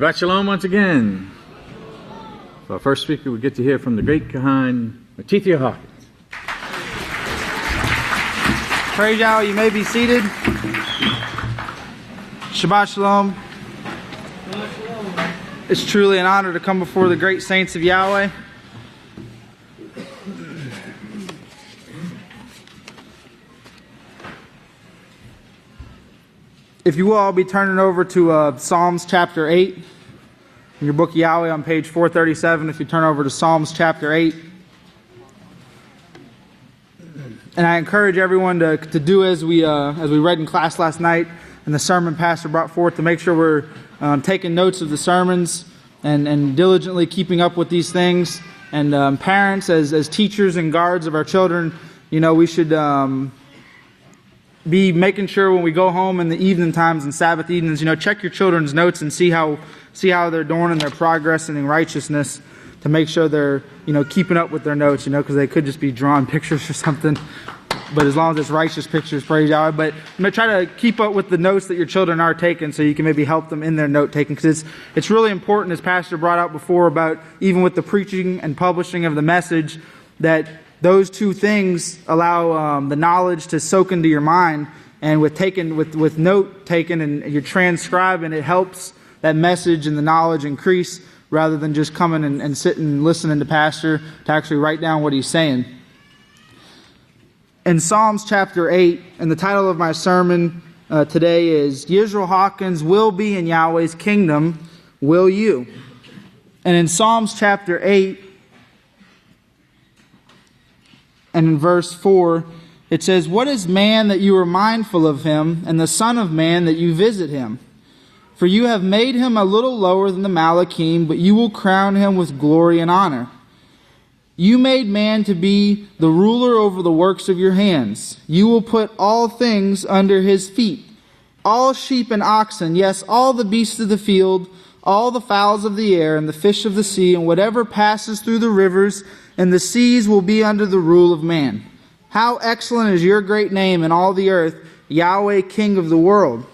Shabbat Shalom once again. For our first speaker, we get to hear from the great Kahan, Matithia Hawkins. Praise Yahweh, you may be seated. Shabbat Shalom. It's truly an honor to come before the great saints of Yahweh. If you will, I'll be turning over to Psalms chapter 8. In your book Yahweh on page 437, if you turn over to Psalms chapter 8. And I encourage everyone to do as we read in class last night and the sermon Pastor brought forth, to make sure we're taking notes of the sermons and diligently keeping up with these things. And parents, as teachers and guards of our children, we should be making sure when we go home in the evening times and Sabbath evenings, check your children's notes and see how they're doing in their progress and in righteousness, to make sure they're, keeping up with their notes, because they could just be drawing pictures or something. But as long as it's righteous pictures, praise Yahweh. But try to keep up with the notes that your children are taking, so you can maybe help them in their note taking. Because it's really important, as Pastor brought out before, about even with the preaching and publishing of the message, that those two things allow the knowledge to soak into your mind. And with note taken and you're transcribing, it helps that message and the knowledge increase, rather than just coming and sitting and listening to Pastor to actually write down what he's saying. In Psalms chapter 8, and the title of my sermon today is, Yisrayl Hawkins will be in Yahweh's kingdom, will you? And in Psalms chapter 8, and in verse 4, it says, What is man that you are mindful of him, and the son of man that you visit him? For you have made him a little lower than the Malachim, but you will crown him with glory and honor. You made man to be the ruler over the works of your hands. You will put all things under his feet, all sheep and oxen, yes, all the beasts of the field, all the fowls of the air, and the fish of the sea, and whatever passes through the rivers and the seas will be under the rule of man. How excellent is your great name in all the earth, Yahweh, King of the world.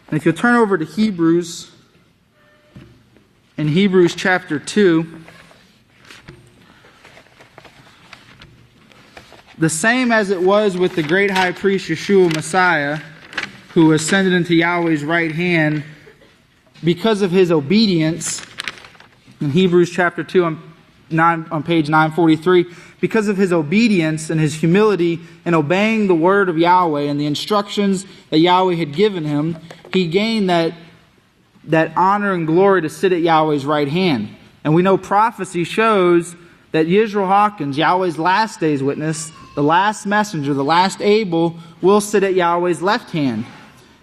And if you'll turn over to Hebrews, in Hebrews chapter 2, the same as it was with the great high priest Yeshua Messiah, who ascended into Yahweh's right hand because of his obedience, in Hebrews chapter 2 on page 943, because of his obedience and his humility in obeying the word of Yahweh and the instructions that Yahweh had given him, he gained that honor and glory to sit at Yahweh's right hand. And we know prophecy shows that Yisrayl Hawkins, Yahweh's last day's witness, the last messenger, the last Abel, will sit at Yahweh's left hand.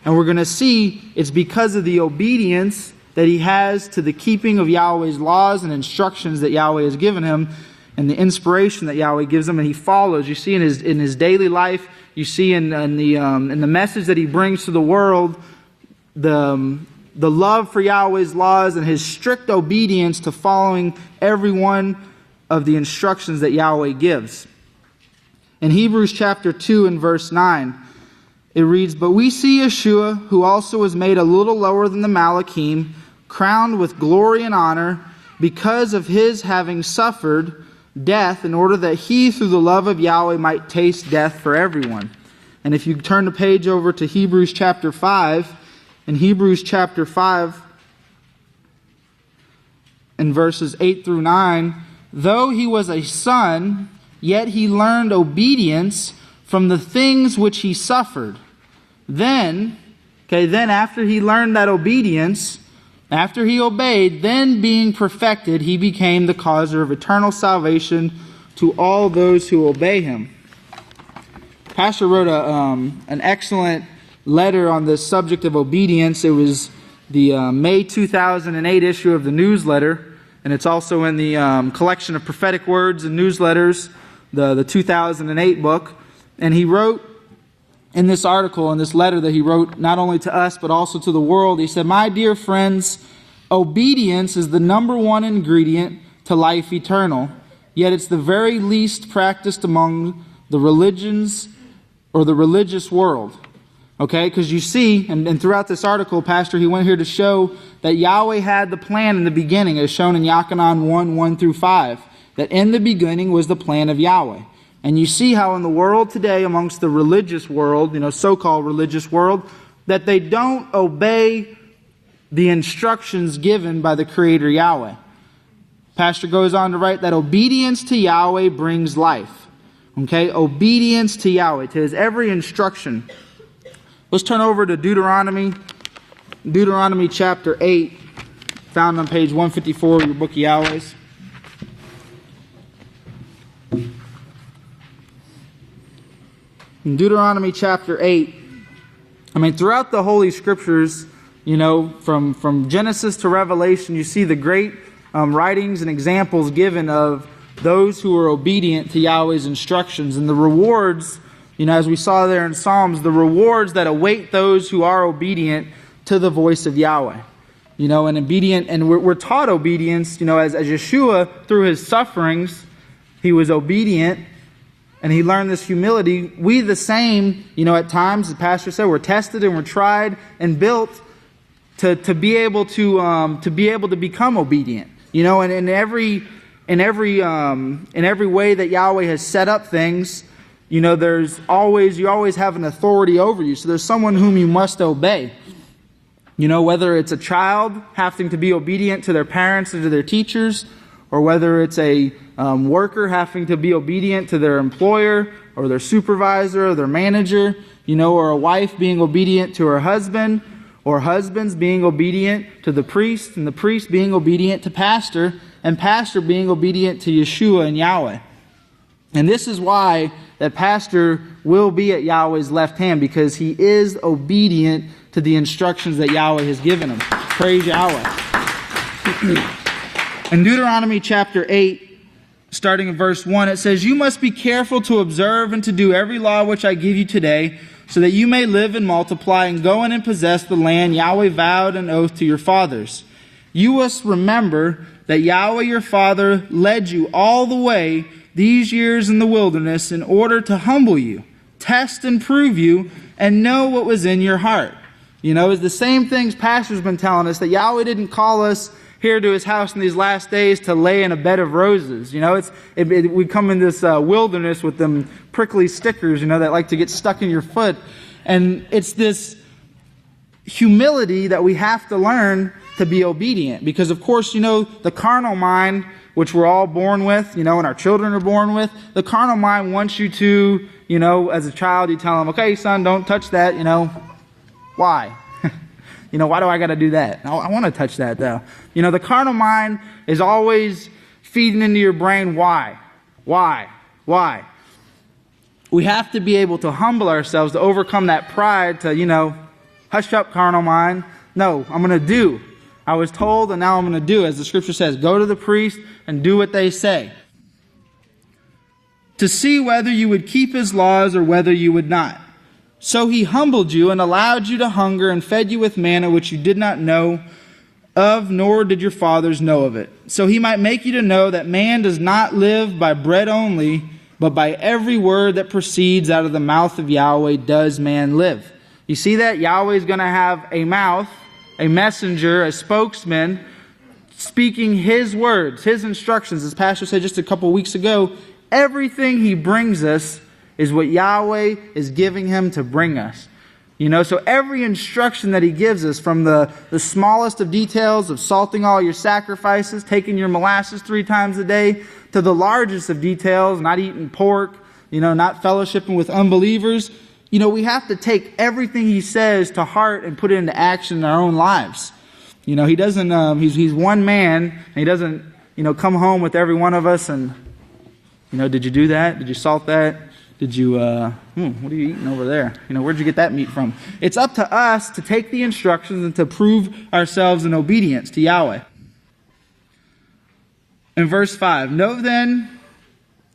And we're going to see it's because of the obedience that he has to the keeping of Yahweh's laws and instructions that Yahweh has given him, and the inspiration that Yahweh gives him, and he follows. You see in his daily life, you see in the message that he brings to the world, the love for Yahweh's laws and his strict obedience to following every one of the instructions that Yahweh gives. In Hebrews chapter 2 and verse 9, it reads, But we see Yeshua, who also was made a little lower than the Malachim, crowned with glory and honor, because of his having suffered death, in order that he, through the love of Yahweh, might taste death for everyone. And if you turn the page over to Hebrews chapter 5, in Hebrews chapter 5, in verses 8 through 9, Though he was a son, yet he learned obedience from the things which he suffered. Then after he learned that obedience, after he obeyed, then being perfected, he became the causer of eternal salvation to all those who obey him. Pastor wrote an excellent letter on this subject of obedience. It was the May 2008 issue of the newsletter, and it's also in the collection of prophetic words and newsletters, the 2008 book. And he wrote in this article, in this letter that he wrote not only to us but also to the world, he said, My dear friends, obedience is the number one ingredient to life eternal, yet it's the very least practiced among the religions or the religious world. Okay, because you see, and throughout this article, Pastor, he went here to show that Yahweh had the plan in the beginning, as shown in Yachanan 1 through 5, that in the beginning was the plan of Yahweh. And you see how in the world today, amongst the religious world, so-called religious world, that they don't obey the instructions given by the Creator Yahweh. Pastor goes on to write that obedience to Yahweh brings life. Okay, obedience to Yahweh, to His every instruction. Let's turn over to Deuteronomy chapter 8, found on page 154 of your book of Yahweh's. In Deuteronomy chapter 8, throughout the Holy Scriptures, from Genesis to Revelation, you see the great writings and examples given of those who are obedient to Yahweh's instructions. And the rewards, as we saw there in Psalms, the rewards that await those who are obedient to the voice of Yahweh. And we're taught obedience, as Yeshua, through His sufferings, He was obedient, and He learned this humility. We the same, at times, the pastor said, we're tested and we're tried and built to be able to become obedient. And in every way that Yahweh has set up things, you always have an authority over you. So there's someone whom you must obey. Whether it's a child having to be obedient to their parents and to their teachers, or whether it's a worker having to be obedient to their employer or their supervisor or their manager, or a wife being obedient to her husband, or husbands being obedient to the priest, and the priest being obedient to pastor, and pastor being obedient to Yeshua and Yahweh. And this is why that pastor will be at Yahweh's left hand, because he is obedient to the instructions that Yahweh has given him. Praise Yahweh. In Deuteronomy chapter 8, starting in verse 1, it says, "You must be careful to observe and to do every law which I give you today, so that you may live and multiply and go in and possess the land Yahweh vowed an oath to your fathers. You must remember that Yahweh your father led you all the way these years in the wilderness in order to humble you, test and prove you, and know what was in your heart." It's the same things Pastor's been telling us, that Yahweh didn't call us here to His house in these last days to lay in a bed of roses. We come in this wilderness with them prickly stickers, that like to get stuck in your foot. And it's this humility that we have to learn to be obedient. Because, of course, the carnal mind, which we're all born with, and our children are born with, the carnal mind wants you to, as a child, you tell them, okay, son, don't touch that, Why? Why do I got to do that? I want to touch that, though. The carnal mind is always feeding into your brain, why? We have to be able to humble ourselves to overcome that pride to, hush up, carnal mind. No, I'm going to do. I was told, and now I'm going to do. As the Scripture says, go to the priest and do what they say. To see whether you would keep His laws or whether you would not. So He humbled you and allowed you to hunger and fed you with manna which you did not know of, nor did your fathers know of it. So He might make you to know that man does not live by bread only, but by every word that proceeds out of the mouth of Yahweh does man live. You see that? Yahweh is going to have a mouth, a messenger, a spokesman, speaking His words, His instructions. As Pastor said just a couple weeks ago, everything He brings us is what Yahweh is giving Him to bring us. So every instruction that He gives us, from the smallest of details of salting all your sacrifices, taking your molasses 3 times a day, to the largest of details, not eating pork, not fellowshipping with unbelievers. We have to take everything He says to heart and put it into action in our own lives. He doesn't, He's one man, and He doesn't, come home with every one of us and, did you do that? Did you salt that? Did you, what are you eating over there? Where'd you get that meat from? It's up to us to take the instructions and to prove ourselves in obedience to Yahweh. In verse 5, "Know then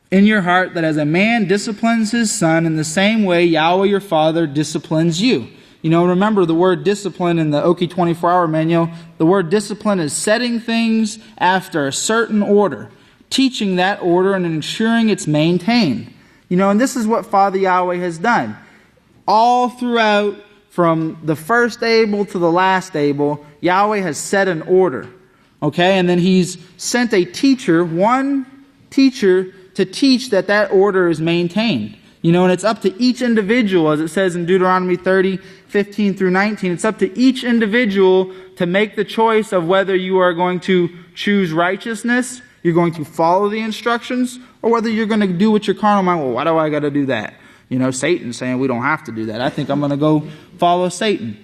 in your heart that as a man disciplines his son, in the same way Yahweh your Father disciplines you." Remember the word discipline in the Oki 24-hour manual. The word discipline is setting things after a certain order, teaching that order and ensuring it's maintained. And this is what Father Yahweh has done. All throughout from the first Abel to the last Abel, Yahweh has set an order. Okay, and then He's sent a teacher, one teacher, to teach that that order is maintained. And it's up to each individual, as it says in Deuteronomy 30, 15 through 19, it's up to each individual to make the choice of whether you are going to choose righteousness, you're going to follow the instructions, or whether you're going to do what your carnal mind, well, why do I got to do that? Satan's saying we don't have to do that. I think I'm going to go follow Satan.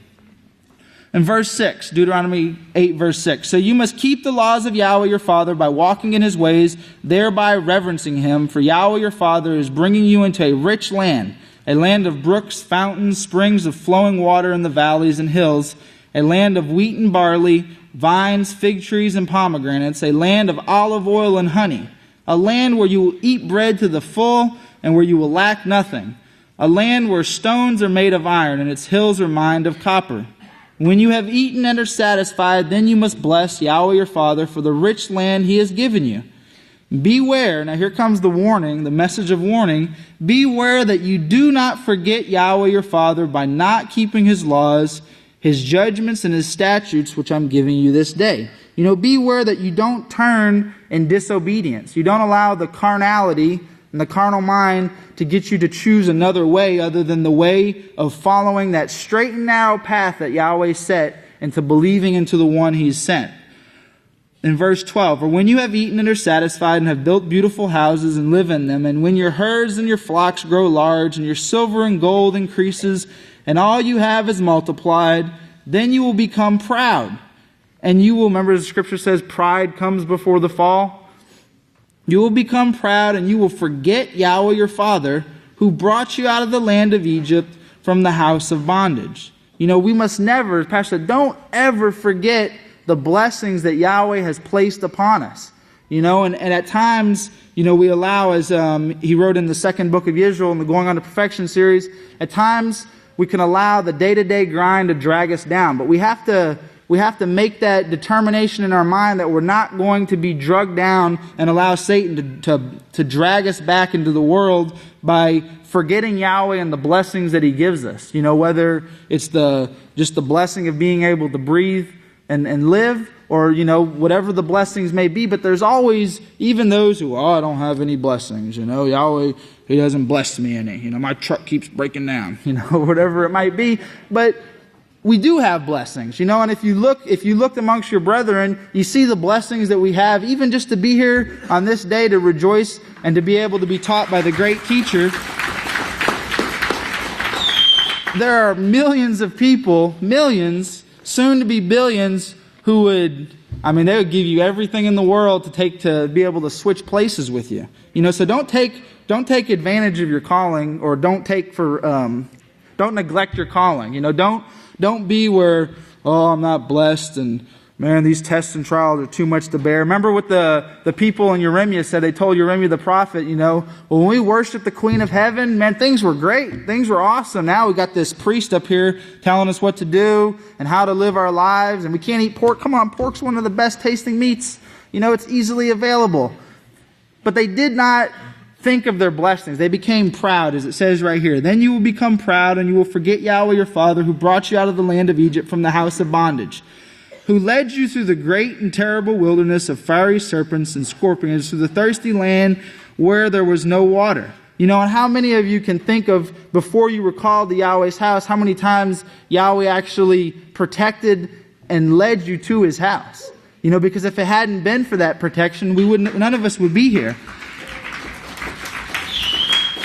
In verse 6, Deuteronomy 8, verse 6, so you must keep the laws of Yahweh your Father by walking in His ways, thereby reverencing Him, for Yahweh your Father is bringing you into a rich land, a land of brooks, fountains, springs of flowing water in the valleys and hills, a land of wheat and barley, vines, fig trees, and pomegranates, a land of olive oil and honey, a land where you will eat bread to the full and where you will lack nothing, a land where stones are made of iron and its hills are mined of copper. When you have eaten and are satisfied, then you must bless Yahweh your Father for the rich land He has given you. Beware, now here comes the warning, the message of warning. Beware that you do not forget Yahweh your Father by not keeping His laws, His judgments, and His statutes, which I'm giving you this day. Beware that you don't turn in disobedience. You don't allow the carnality and the carnal mind to get you to choose another way other than the way of following that straight and narrow path that Yahweh set into believing into the one He's sent. In verse 12, for when you have eaten and are satisfied and have built beautiful houses and live in them, and when your herds and your flocks grow large and your silver and gold increases and all you have is multiplied, then you will become proud. And you will, remember the scripture says, pride comes before the fall. You will become proud and you will forget Yahweh your Father, who brought you out of the land of Egypt from the house of bondage. We must never, Pastor, don't ever forget the blessings that Yahweh has placed upon us. And at times, we allow, as he wrote in the second book of Yisrayl in the Going on to Perfection series, at times we can allow the day-to-day grind to drag us down. But we have to make that determination in our mind that we're not going to be drugged down and allow Satan to drag us back into the world by forgetting Yahweh and the blessings that He gives us. Whether it's just the blessing of being able to breathe and live, or, whatever the blessings may be. But there's always, even those who, I don't have any blessings, Yahweh, He doesn't bless me any. My truck keeps breaking down, whatever it might be. But we do have blessings, and if you looked amongst your brethren, you see the blessings that we have, even just to be here on this day to rejoice and to be able to be taught by the great teacher. There are millions of people, millions, soon to be billions, who they would give you everything in the world to be able to switch places with you. So don't take advantage of your calling, or don't neglect your calling. Don't be where, I'm not blessed, and man, these tests and trials are too much to bear. Remember what the people in Yeremia said? They told Yeremia the prophet, when we worshiped the Queen of Heaven, man, things were great. Things were awesome. Now we got this priest up here telling us what to do and how to live our lives, and we can't eat pork. Come on, pork's one of the best tasting meats. It's easily available. But they did not think of their blessings. They became proud, as it says right here. Then you will become proud, and you will forget Yahweh your Father, who brought you out of the land of Egypt from the house of bondage, who led you through the great and terrible wilderness of fiery serpents and scorpions, through the thirsty land where there was no water. And how many of you can think of, before you were called to Yahweh's house, how many times Yahweh actually protected and led you to His house? Because if it hadn't been for that protection, none of us would be here.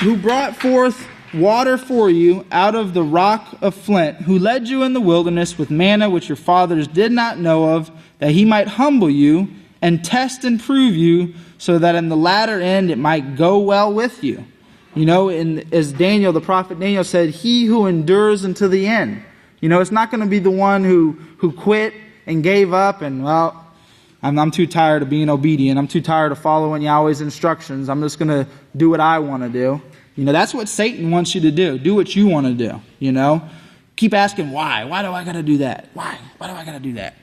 Who brought forth water for you out of the rock of flint, who led you in the wilderness with manna which your fathers did not know of, that He might humble you and test and prove you, so that in the latter end it might go well with you. As Daniel, the prophet Daniel said, he who endures unto the end. It's not going to be the one who quit and gave up and, I'm too tired of being obedient. I'm too tired of following Yahweh's instructions. I'm just going to do what I want to do. That's what Satan wants you to do. Do what you want to do, Keep asking why. Why do I got to do that? Why? Why do I got to do that?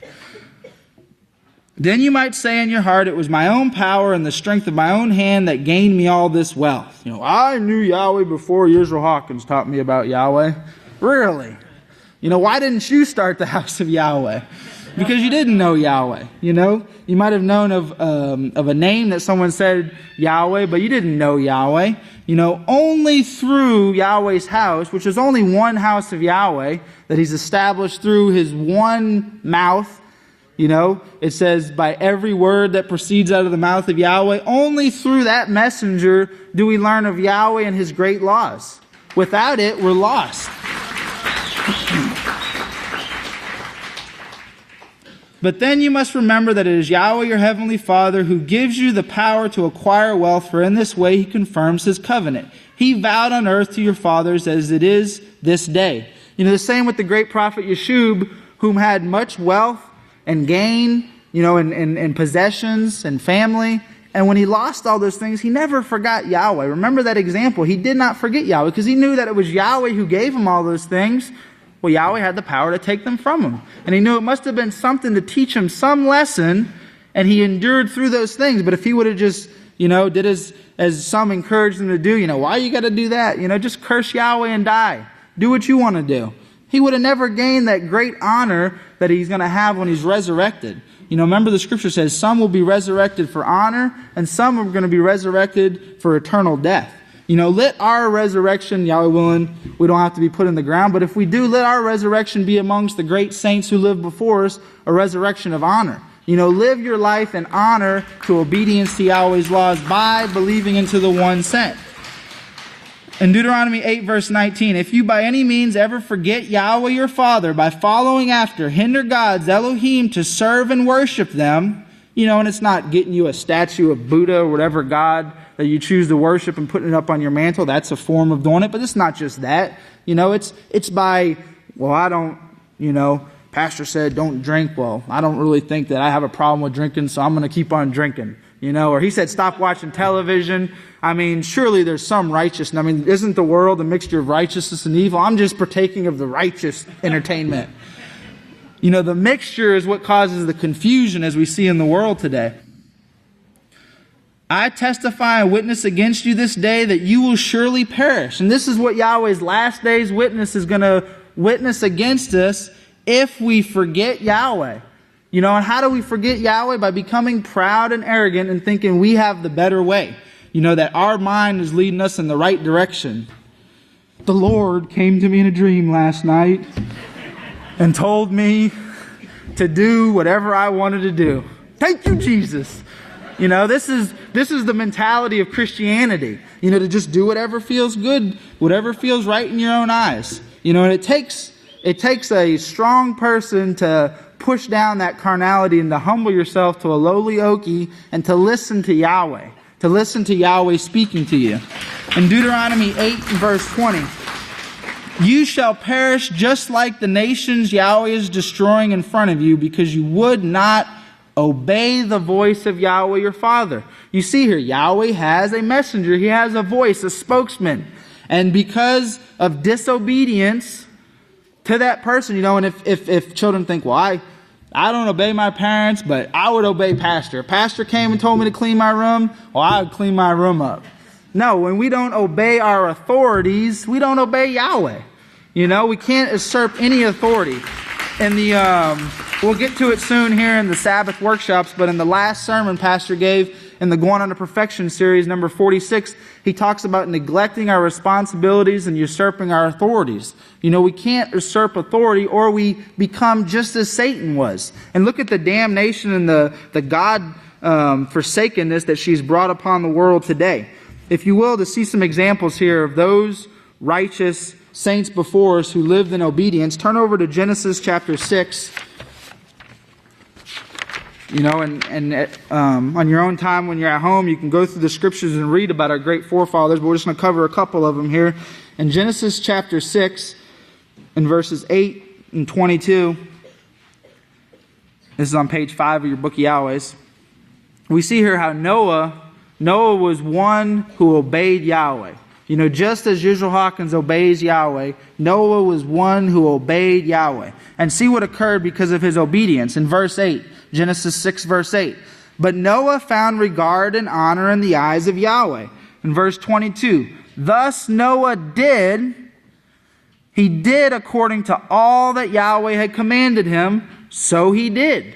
Then you might say in your heart, it was my own power and the strength of my own hand that gained me all this wealth. I knew Yahweh before Yisrael Hawkins taught me about Yahweh. Really? Why didn't you start the house of Yahweh? Because you didn't know Yahweh. You might have known of a name that someone said Yahweh, but you didn't know Yahweh. Only through Yahweh's house, which is only one house of Yahweh that He's established through His one mouth. It says, by every word that proceeds out of the mouth of Yahweh, only through that messenger do we learn of Yahweh and His great laws. Without it, we're lost. But then you must remember that it is Yahweh your heavenly Father who gives you the power to acquire wealth, for in this way He confirms His covenant. He vowed on earth to your fathers as it is this day. The same with the great prophet Yeshub, whom had much wealth and gain, and possessions and family. And when he lost all those things, he never forgot Yahweh. Remember that example. He did not forget Yahweh because he knew that it was Yahweh who gave him all those things. Well, Yahweh had the power to take them from him. And he knew it must have been something to teach him some lesson, and he endured through those things. But if he would have just, did as some encouraged him to do, why you got to do that? Just curse Yahweh and die. Do what you want to do. He would have never gained that great honor that he's going to have when he's resurrected. Remember the scripture says some will be resurrected for honor, and some are going to be resurrected for eternal death. Let our resurrection, Yahweh willing, we don't have to be put in the ground, but if we do, let our resurrection be amongst the great saints who lived before us, a resurrection of honor. Live your life in honor to obedience to Yahweh's laws by believing into the one sent. In Deuteronomy 8 verse 19, if you by any means ever forget Yahweh your Father by following after hinder gods, Elohim, to serve and worship them, and it's not getting you a statue of Buddha or whatever god that you choose to worship and putting it up on your mantle. That's a form of doing it, but it's not just that. It's by, I don't, pastor said don't drink. Well, I don't really think that I have a problem with drinking, so I'm going to keep on drinking. Or he said stop watching television. Surely there's some righteousness. Isn't the world a mixture of righteousness and evil? I'm just partaking of the righteous entertainment. The mixture is what causes the confusion as we see in the world today. I testify and witness against you this day that you will surely perish. And this is what Yahweh's last day's witness is going to witness against us if we forget Yahweh. And how do we forget Yahweh? By becoming proud and arrogant and thinking we have the better way. That our mind is leading us in the right direction. The Lord came to me in a dream last night and told me to do whatever I wanted to do. Thank you, Jesus. This is the mentality of Christianity. To just do whatever feels good, whatever feels right in your own eyes. And it takes a strong person to push down that carnality and to humble yourself to a lowly okie and to listen to Yahweh. To listen to Yahweh speaking to you. In Deuteronomy 8 verse 20, you shall perish just like the nations Yahweh is destroying in front of you because you would not obey the voice of Yahweh your Father. You see here, Yahweh has a messenger. He has a voice, a spokesman. And because of disobedience to that person, and if children think, well, I don't obey my parents, but I would obey pastor. If pastor came and told me to clean my room, well, I would clean my room up. No, when we don't obey our authorities, we don't obey Yahweh. We can't usurp any authority. And we'll get to it soon here in the Sabbath workshops, but in the last sermon pastor gave in the Going on to Perfection series, number 46, he talks about neglecting our responsibilities and usurping our authorities. We can't usurp authority or we become just as Satan was. And look at the damnation and the God forsakenness that she's brought upon the world today. If you will, to see some examples here of those righteous saints before us who lived in obedience, turn over to Genesis chapter 6. And on your own time when you're at home, you can go through the scriptures and read about our great forefathers, but we're just going to cover a couple of them here. In Genesis chapter 6, in verses 8 and 22, this is on page 5 of your book of Yahweh's, we see here how Noah was one who obeyed Yahweh. Just as Yisrayl Hawkins obeys Yahweh, Noah was one who obeyed Yahweh. And see what occurred because of his obedience. In verse 8, Genesis 6 verse 8. But Noah found regard and honor in the eyes of Yahweh. In verse 22, thus Noah did He did according to all that Yahweh had commanded him, so he did.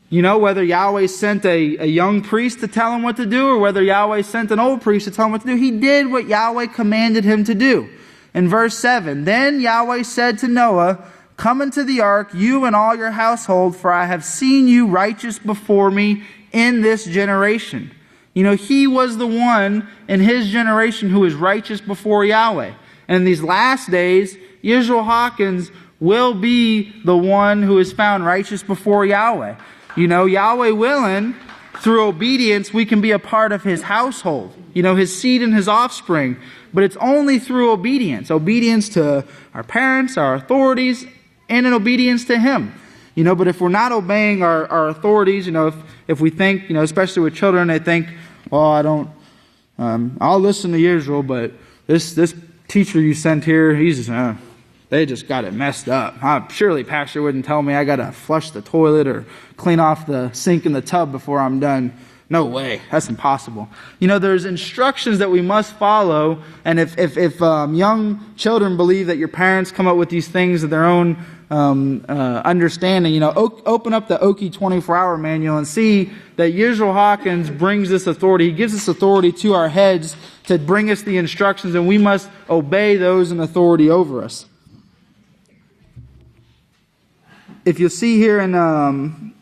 You know, whether Yahweh sent a young priest to tell him what to do, or whether Yahweh sent an old priest to tell him what to do, he did what Yahweh commanded him to do. In verse 7, then Yahweh said to Noah, come into the ark, you and all your household, for I have seen you righteous before me in this generation. You know, he was the one in his generation who was righteous before Yahweh. And in these last days, Yisrayl Hawkins will be the one who is found righteous before Yahweh. You know, Yahweh willing, through obedience, we can be a part of his household. You know, his seed and his offspring. But it's only through obedience. Obedience to our parents, our authorities, and in obedience to him. You know, but if we're not obeying our authorities, you know, if we think, you know, especially with children, they think, well, I'll listen to Yisrael, but this teacher you sent here, they just got it messed up. Surely pastor wouldn't tell me I got to flush the toilet or clean off the sink in the tub before I'm done. No way. That's impossible. You know, there's instructions that we must follow. And if young children believe that your parents come up with these things of their own understanding, you know, open up the Oki 24-hour manual and see that Yisrayl Hawkins brings this authority. He gives this authority to our heads to bring us the instructions, and we must obey those in authority over us. If you see here in,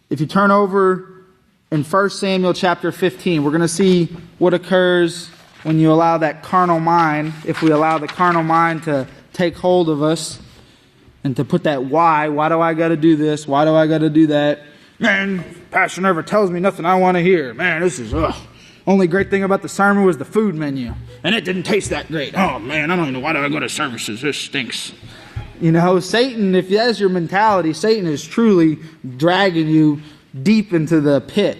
if you turn over in 1 Samuel chapter 15, we're going to see what occurs when you allow that carnal mind, if we allow the carnal mind to take hold of us and to put that why do I got to do this? Why do I got to do that? Man, pastor never tells me nothing I want to hear. Man, this is, only great thing about the sermon was the food menu. And it didn't taste that great. Oh man, I don't even know why do I go to services. This stinks. You know, Satan, if that's your mentality, Satan is truly dragging you deep into the pit.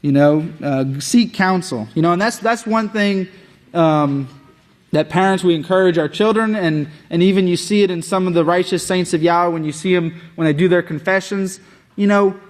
You know, seek counsel. You know, and that's one thing that parents, we encourage our children, and even you see it in some of the righteous saints of Yahweh when you see them, when they do their confessions. You know,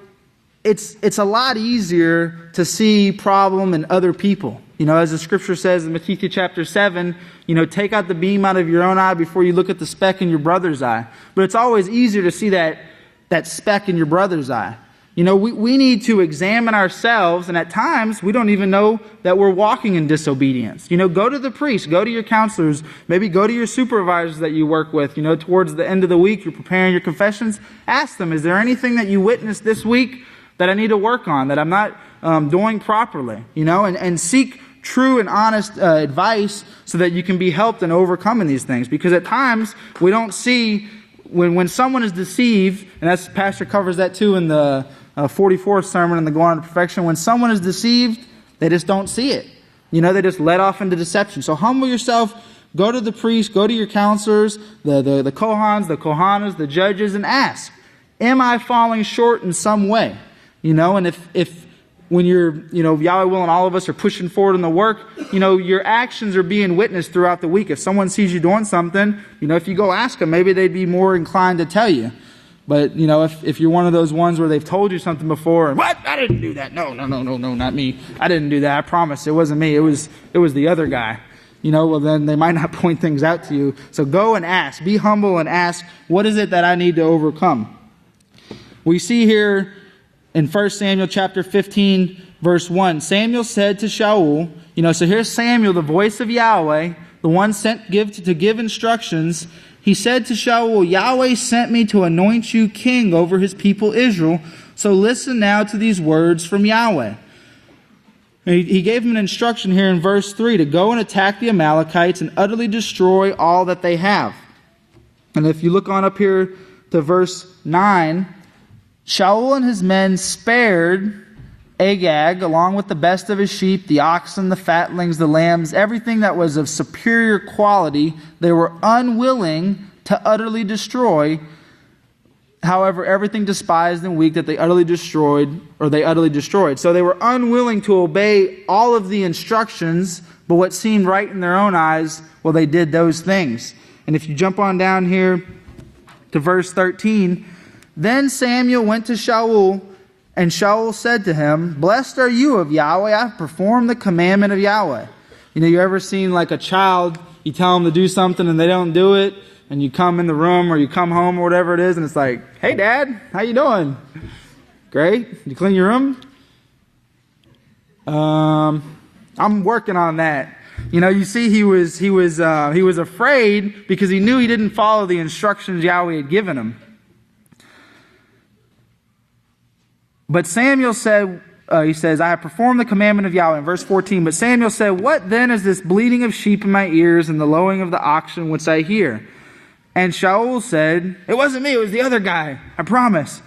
it's a lot easier to see problem in other people. You know, as the scripture says in Matthew chapter 7, you know, take out the beam out of your own eye before you look at the speck in your brother's eye. But it's always easier to see that speck in your brother's eye. You know, we need to examine ourselves, and at times we don't even know that we're walking in disobedience. You know, go to the priest, go to your counselors, maybe go to your supervisors that you work with. You know, towards the end of the week, you're preparing your confessions. Ask them, is there anything that you witnessed this week that I need to work on, that I'm not doing properly? You know, and seek true and honest advice so that you can be helped in overcoming these things. Because at times we don't see when someone is deceived, and that's pastor covers that too in the 44th sermon in the Go On to Perfection. When someone is deceived, they just don't see it. You know, they just let off into deception. So humble yourself, go to the priest, go to your counselors, the Kohans, the Kohanas, the judges, and ask, am I falling short in some way? You know, and if when you're, you know, Yahweh willing, all of us are pushing forward in the work, you know, your actions are being witnessed throughout the week. If someone sees you doing something, you know, if you go ask them, maybe they'd be more inclined to tell you. But, you know, if you're one of those ones where they've told you something before, and, what? I didn't do that. No, not me. I didn't do that. I promise. It wasn't me. It was the other guy. You know, well, then they might not point things out to you. So go and ask. Be humble and ask, what is it that I need to overcome? We see here in 1 Samuel chapter 15, verse 1, Samuel said to Shaul, you know, so here's Samuel, the voice of Yahweh, the one sent to give instructions. He said to Shaul, Yahweh sent me to anoint you king over his people Israel. So listen now to these words from Yahweh. He gave him an instruction here in verse 3 to go and attack the Amalekites and utterly destroy all that they have. And if you look on up here to verse 9, Shaul and his men spared Agag along with the best of his sheep, the oxen, the fatlings, the lambs, everything that was of superior quality. They were unwilling to utterly destroy. However, everything despised and weak that they utterly destroyed. So they were unwilling to obey all of the instructions, but what seemed right in their own eyes, well, they did those things. And if you jump on down here to verse 13, then Samuel went to Shaul, and Shaul said to him, blessed are you of Yahweh, I have performed the commandment of Yahweh. You know, you ever seen like a child, you tell them to do something and they don't do it, and you come in the room or you come home or whatever it is, and it's like, hey, Dad, how you doing? Great. Did you clean your room? I'm working on that. You see, he was afraid because he knew he didn't follow the instructions Yahweh had given him. But Samuel said, he says, I have performed the commandment of Yahweh in verse 14. But Samuel said, what then is this bleating of sheep in my ears and the lowing of the oxen which I hear? And Shaul said, it wasn't me, it was the other guy, I promise.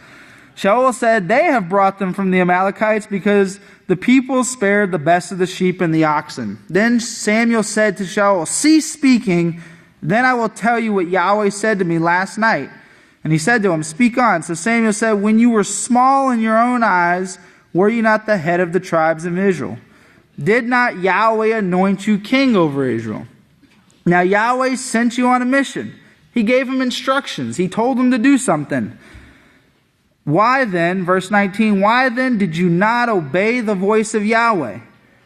Shaul said, they have brought them from the Amalekites because the people spared the best of the sheep and the oxen. Then Samuel said to Shaul, cease speaking, then I will tell you what Yahweh said to me last night. And he said to him, speak on. So Samuel said, when you were small in your own eyes, were you not the head of the tribes of Israel? Did not Yahweh anoint you king over Israel? Now Yahweh sent you on a mission. He gave him instructions. He told him to do something. Why then, verse 19, why then did you not obey the voice of Yahweh?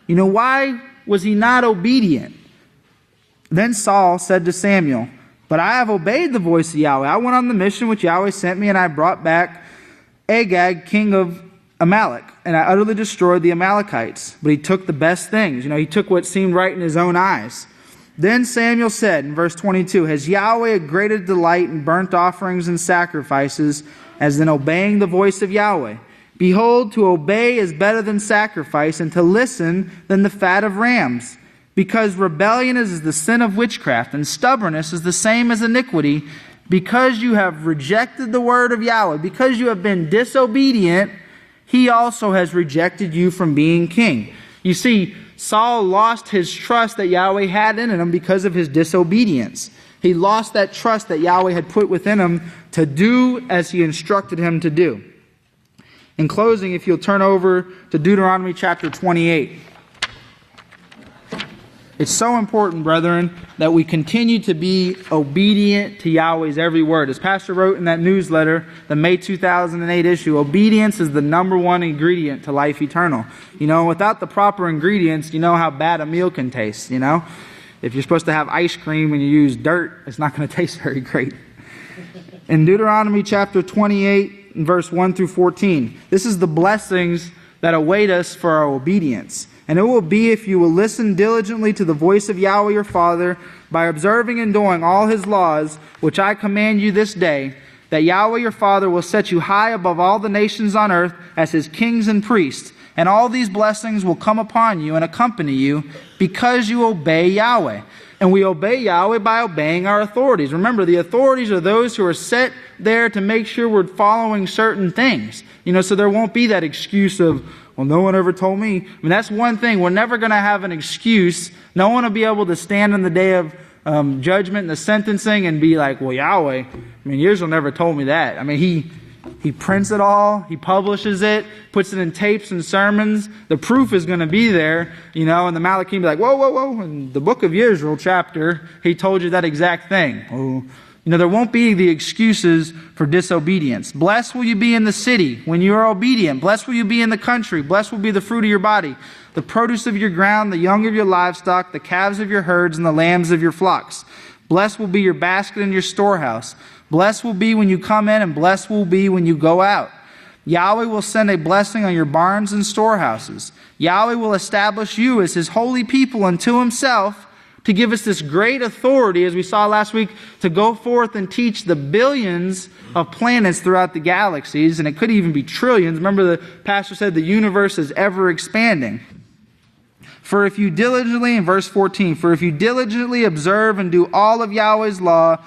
Why was he not obedient? Then Saul said to Samuel, but I have obeyed the voice of Yahweh. I went on the mission which Yahweh sent me, and I brought back Agag, king of Amalek, and I utterly destroyed the Amalekites. But he took the best things. He took what seemed right in his own eyes. Then Samuel said in verse 22, has Yahweh a greater delight in burnt offerings and sacrifices as in obeying the voice of Yahweh? Behold, to obey is better than sacrifice, and to listen than the fat of rams. Because rebellion is the sin of witchcraft, and stubbornness is the same as iniquity. Because you have rejected the word of Yahweh, because you have been disobedient, he also has rejected you from being king. You see, Saul lost his trust that Yahweh had in him because of his disobedience. He lost that trust that Yahweh had put within him to do as he instructed him to do. In closing, if you'll turn over to Deuteronomy chapter 28. It's so important, brethren, that we continue to be obedient to Yahweh's every word. As Pastor wrote in that newsletter, the May 2008 issue, obedience is the number one ingredient to life eternal. Without the proper ingredients, you know how bad a meal can taste, If you're supposed to have ice cream and you use dirt, it's not going to taste very great. In Deuteronomy chapter 28, verse 1 through 14, this is the blessings that await us for our obedience. And it will be if you will listen diligently to the voice of Yahweh your Father, by observing and doing all his laws, which I command you this day, that Yahweh your Father will set you high above all the nations on earth as his kings and priests. And all these blessings will come upon you and accompany you because you obey Yahweh. And we obey Yahweh by obeying our authorities. Remember, the authorities are those who are set there to make sure we're following certain things. So there won't be that excuse of, well, no one ever told me. That's one thing. We're never going to have an excuse. No one will be able to stand in the day of judgment and the sentencing and be like, well, Yahweh, Yisrael never told me that. He prints it all. He publishes it, puts it in tapes and sermons. The proof is going to be there, and the Malachim be like, whoa, whoa, whoa. In the book of Yisrayl chapter, he told you that exact thing. Oh, there won't be the excuses for disobedience. Blessed will you be in the city when you are obedient. Blessed will you be in the country. Blessed will be the fruit of your body, the produce of your ground, the young of your livestock, the calves of your herds, and the lambs of your flocks. Blessed will be your basket and your storehouse. Blessed will be when you come in, and blessed will be when you go out. Yahweh will send a blessing on your barns and storehouses. Yahweh will establish you as his holy people unto himself, to give us this great authority, as we saw last week, to go forth and teach the billions of planets throughout the galaxies, and it could even be trillions. Remember, the pastor said the universe is ever expanding. For if you diligently, in verse 14, for if you diligently observe and do all of Yahweh's law,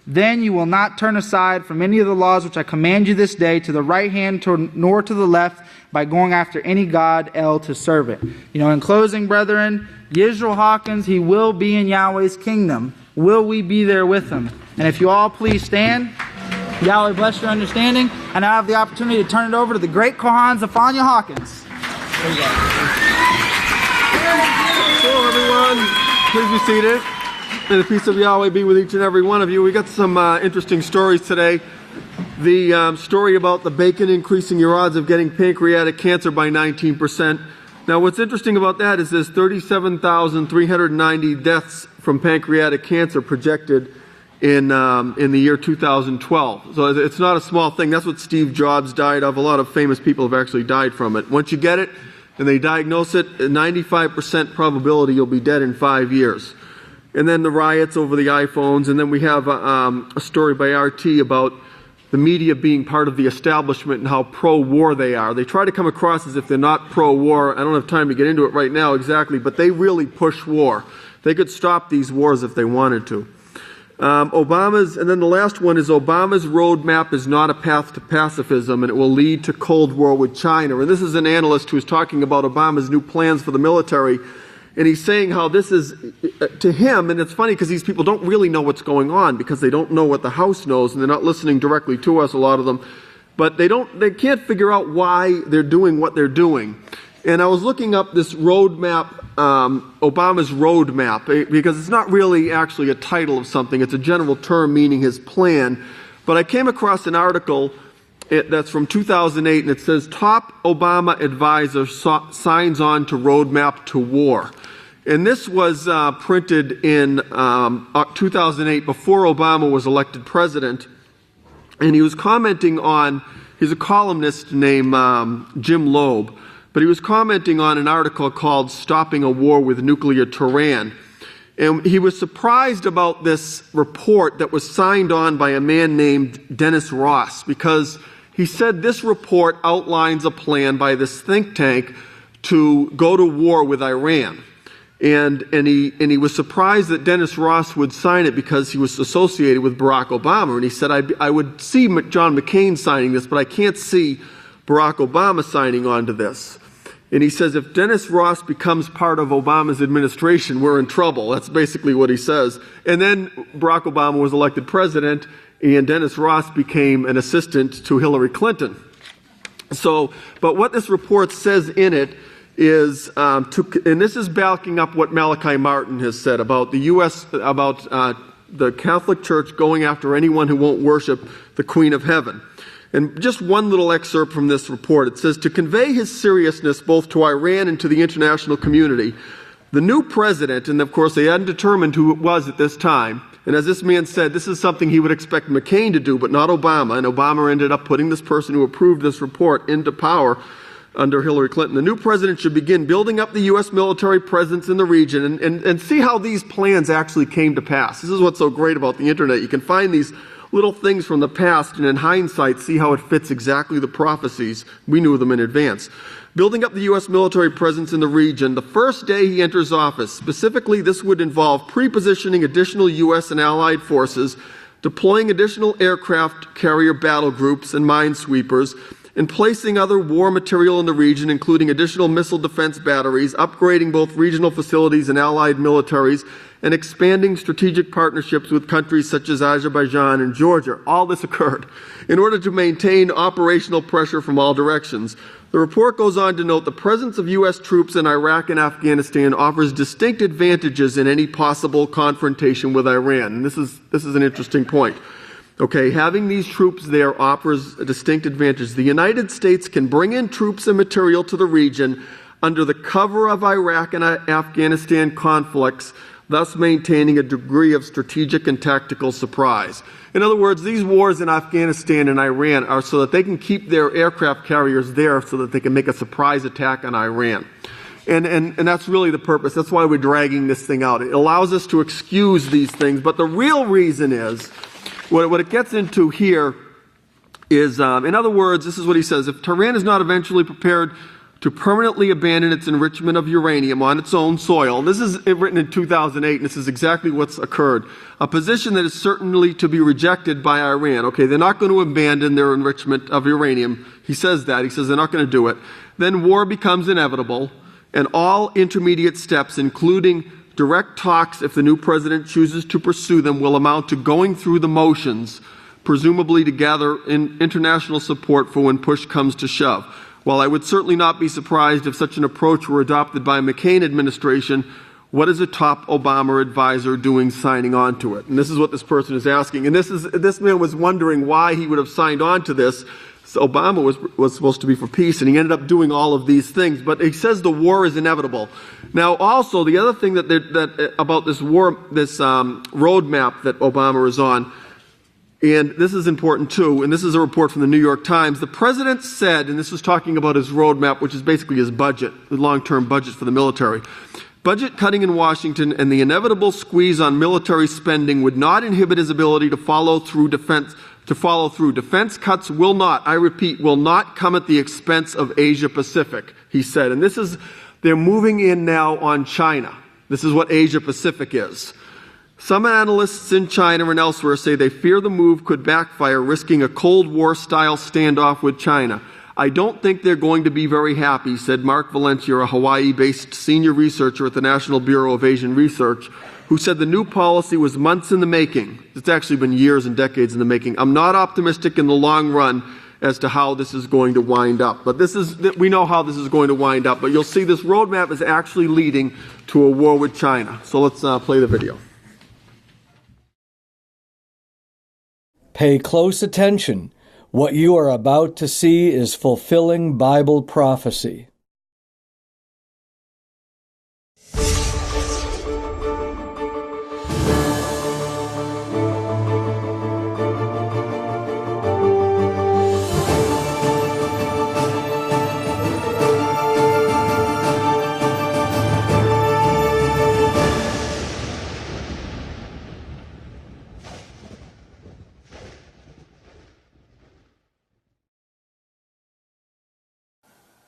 then you will not turn aside from any of the laws which I command you this day, to the right hand nor to the left, by going after any god El to serve it. In closing, brethren, Yisrael Hawkins, he will be in Yahweh's kingdom. Will we be there with him? And if you all please stand, Yahweh bless your understanding. And I have the opportunity to turn it over to the great Kohan Zephaniah Hawkins. Hello, everyone. Please be seated. May the peace of Yahweh be with each and every one of you. We got some interesting stories today. The story about the bacon increasing your odds of getting pancreatic cancer by 19%. Now, what's interesting about that is there's 37,390 deaths from pancreatic cancer projected in the year 2012. So it's not a small thing. That's what Steve Jobs died of. A lot of famous people have actually died from it. Once you get it and they diagnose it, 95% probability you'll be dead in 5 years. And then the riots over the iPhones, and then we have a story by RT about the media being part of the establishment and how pro-war they are. They try to come across as if they're not pro-war. I don't have time to get into it right now exactly, but they really push war. They could stop these wars if they wanted to. And then the last one is Obama's roadmap is not a path to pacifism, and it will lead to Cold War with China. And this is an analyst who's talking about Obama's new plans for the military, and he's saying how this is, to him, and it's funny because these people don't really know what's going on because they don't know what the House knows, and they're not listening directly to us, a lot of them, but they can't figure out why they're doing what they're doing. And I was looking up this roadmap, Obama's roadmap, because it's not really actually a title of something. It's a general term meaning his plan. But I came across an article that's from 2008, and it says, Top Obama Advisor Signs On to Roadmap to War. And this was printed in 2008, before Obama was elected president. And he was commenting on, he's a columnist named Jim Loeb, but he was commenting on an article called Stopping a War with Nuclear Tehran. And he was surprised about this report that was signed on by a man named Dennis Ross, because he said this report outlines a plan by this think tank to go to war with Iran. And he was surprised that Dennis Ross would sign it because he was associated with Barack Obama. And he said, I would see John McCain signing this, but I can't see Barack Obama signing on to this. And he says, if Dennis Ross becomes part of Obama's administration, we're in trouble. That's basically what he says. And then Barack Obama was elected president, and Dennis Ross became an assistant to Hillary Clinton. So, but what this report says in it is, and this is backing up what Malachi Martin has said about the U.S., about the Catholic Church going after anyone who won't worship the Queen of Heaven. And just one little excerpt from this report. It says, to convey his seriousness both to Iran and to the international community, the new president, and of course they hadn't determined who it was at this time, and as this man said, this is something he would expect McCain to do, but not Obama, and Obama ended up putting this person who approved this report into power under Hillary Clinton. The new president should begin building up the U.S. military presence in the region and see how these plans actually came to pass. This is what's so great about the internet. You can find these little things from the past, and in hindsight, see how it fits exactly the prophecies. We knew them in advance. Building up the U.S. military presence in the region, the first day he enters office. Specifically, this would involve pre-positioning additional U.S. and allied forces, deploying additional aircraft carrier battle groups and minesweepers, and placing other war material in the region, including additional missile defense batteries, upgrading both regional facilities and allied militaries, and expanding strategic partnerships with countries such as Azerbaijan and Georgia. All this occurred in order to maintain operational pressure from all directions. The report goes on to note the presence of U.S. troops in Iraq and Afghanistan offers distinct advantages in any possible confrontation with Iran. And this is an interesting point. Okay, having these troops there offers a distinct advantage. The United States can bring in troops and material to the region under the cover of Iraq and Afghanistan conflicts, thus maintaining a degree of strategic and tactical surprise. In other words, these wars in Afghanistan and Iran are so that they can keep their aircraft carriers there so that they can make a surprise attack on Iran. And that's really the purpose. That's why we're dragging this thing out. It allows us to excuse these things. But the real reason is, what it gets into here is, in other words, this is what he says, if Tehran is not eventually prepared to permanently abandon its enrichment of uranium on its own soil. This is written in 2008, and this is exactly what's occurred. A position that is certainly to be rejected by Iran. Okay, they're not going to abandon their enrichment of uranium. He says that. He says they're not going to do it. Then war becomes inevitable, and all intermediate steps, including direct talks, if the new president chooses to pursue them, will amount to going through the motions, presumably to gather international support for when push comes to shove. While I would certainly not be surprised if such an approach were adopted by a McCain administration, what is a top Obama advisor doing signing on to it? And this is what this person is asking. And this man was wondering why he would have signed on to this, So Obama was supposed to be for peace, and he ended up doing all of these things. But he says the war is inevitable. Now, also, the other thing that about this war, this roadmap that Obama is on, and this is important too, and this is a report from the New York Times. The president said, and this was talking about his roadmap, which is basically his budget, the long-term budget for the military. Budget cutting in Washington and the inevitable squeeze on military spending would not inhibit his ability to follow through defense. Defense cuts will not, I repeat, will not come at the expense of Asia Pacific, he said. And they're moving in now on China. This is what Asia Pacific is. Some analysts in China and elsewhere say they fear the move could backfire, risking a Cold War-style standoff with China. I don't think they're going to be very happy, said Mark Valencia, a Hawaii-based senior researcher at the National Bureau of Asian Research, who said the new policy was months in the making. It's actually been years and decades in the making. I'm not optimistic in the long run as to how this is going to wind up. But we know how this is going to wind up. But you'll see this roadmap is actually leading to a war with China. So let's play the video. Pay close attention. What you are about to see is fulfilling Bible prophecy.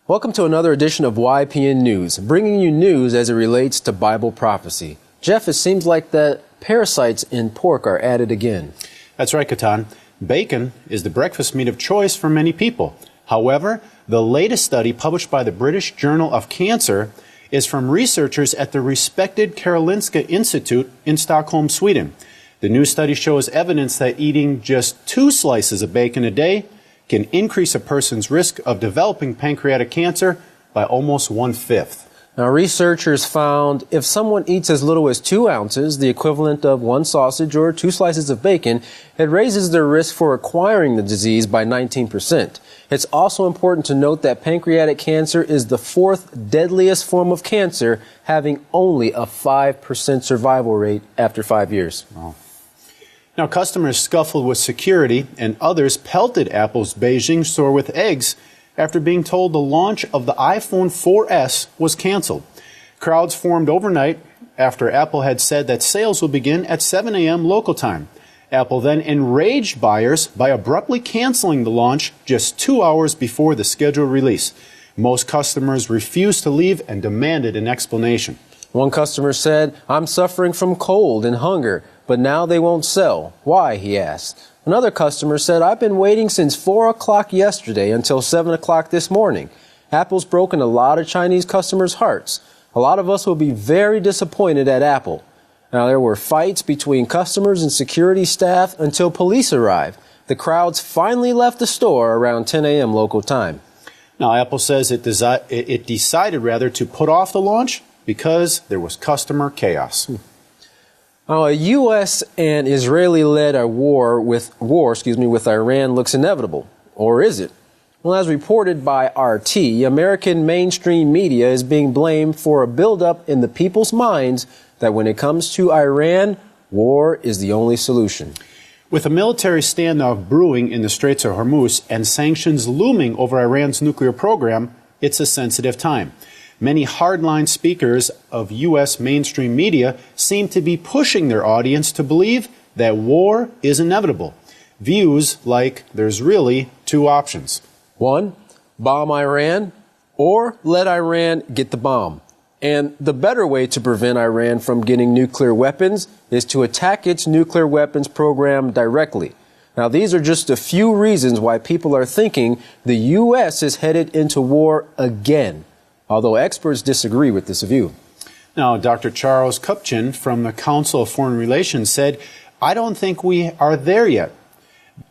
Welcome to another edition of YPN News, bringing you news as it relates to Bible prophecy. Jeff, it seems like the parasites in pork are at it again. That's right, Katan. Bacon is the breakfast meat of choice for many people. However, the latest study published by the British Journal of Cancer is from researchers at the respected Karolinska Institute in Stockholm, Sweden. The new study shows evidence that eating just 2 slices of bacon a day can increase a person's risk of developing pancreatic cancer by almost 1/5. Now, researchers found if someone eats as little as 2 ounces, the equivalent of 1 sausage or 2 slices of bacon, it raises their risk for acquiring the disease by 19%. It's also important to note that pancreatic cancer is the 4th deadliest form of cancer, having only a 5% survival rate after 5 years. Wow. Now, customers scuffled with security and others pelted Apple's Beijing store with eggs after being told the launch of the iPhone 4S was canceled. Crowds formed overnight after Apple had said that sales will begin at 7 a.m. local time. Apple then enraged buyers by abruptly canceling the launch just 2 hours before the scheduled release. Most customers refused to leave and demanded an explanation. One customer said, "I'm suffering from cold and hunger, but now they won't sell. Why?" he asked. Another customer said, "I've been waiting since 4 o'clock yesterday until 7 o'clock this morning. Apple's broken a lot of Chinese customers' hearts. A lot of us will be very disappointed at Apple." Now, there were fights between customers and security staff until police arrived. The crowds finally left the store around 10 a.m. local time. Now, Apple says it decided to put off the launch because there was customer chaos. Now, a U.S. and Israeli-led war with Iran looks inevitable. Or is it? Well, as reported by RT, American mainstream media is being blamed for a buildup in the people's minds that when it comes to Iran, war is the only solution. With a military standoff brewing in the Straits of Hormuz and sanctions looming over Iran's nuclear program, it's a sensitive time. Many hardline speakers of U.S. mainstream media seem to be pushing their audience to believe that war is inevitable. Views like there's really 2 options. 1, bomb Iran, or let Iran get the bomb. And the better way to prevent Iran from getting nuclear weapons is to attack its nuclear weapons program directly. Now, these are just a few reasons why people are thinking the U.S. is headed into war again, although experts disagree with this view. Now, Dr. Charles Kupchin from the Council of Foreign Relations said, "I don't think we are there yet."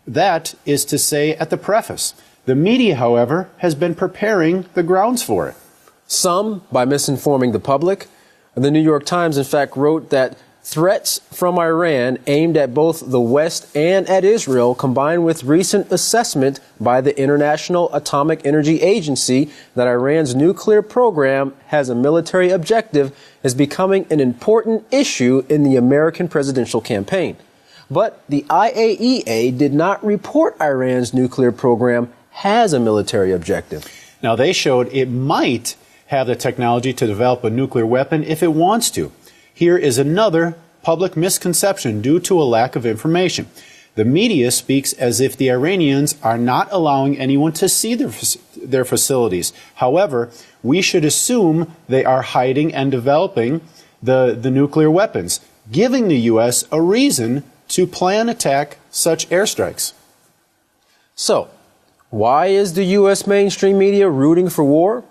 That is to say at the preface. The media, however, has been preparing the grounds for it. Some by misinforming the public. The New York Times, in fact, wrote that Threats from Iran aimed at both the West and at Israel, combined with recent assessment by the International Atomic Energy Agency that Iran's nuclear program has a military objective, is becoming an important issue in the American presidential campaign. But the IAEA did not report Iran's nuclear program has a military objective. Now, they showed it might have the technology to develop a nuclear weapon if it wants to. Here is another public misconception due to a lack of information. The media speaks as if the Iranians are not allowing anyone to see their facilities. However, we should assume they are hiding and developing the nuclear weapons, giving the U.S. a reason to plan attack such airstrikes. So, why is the U.S. mainstream media rooting for war?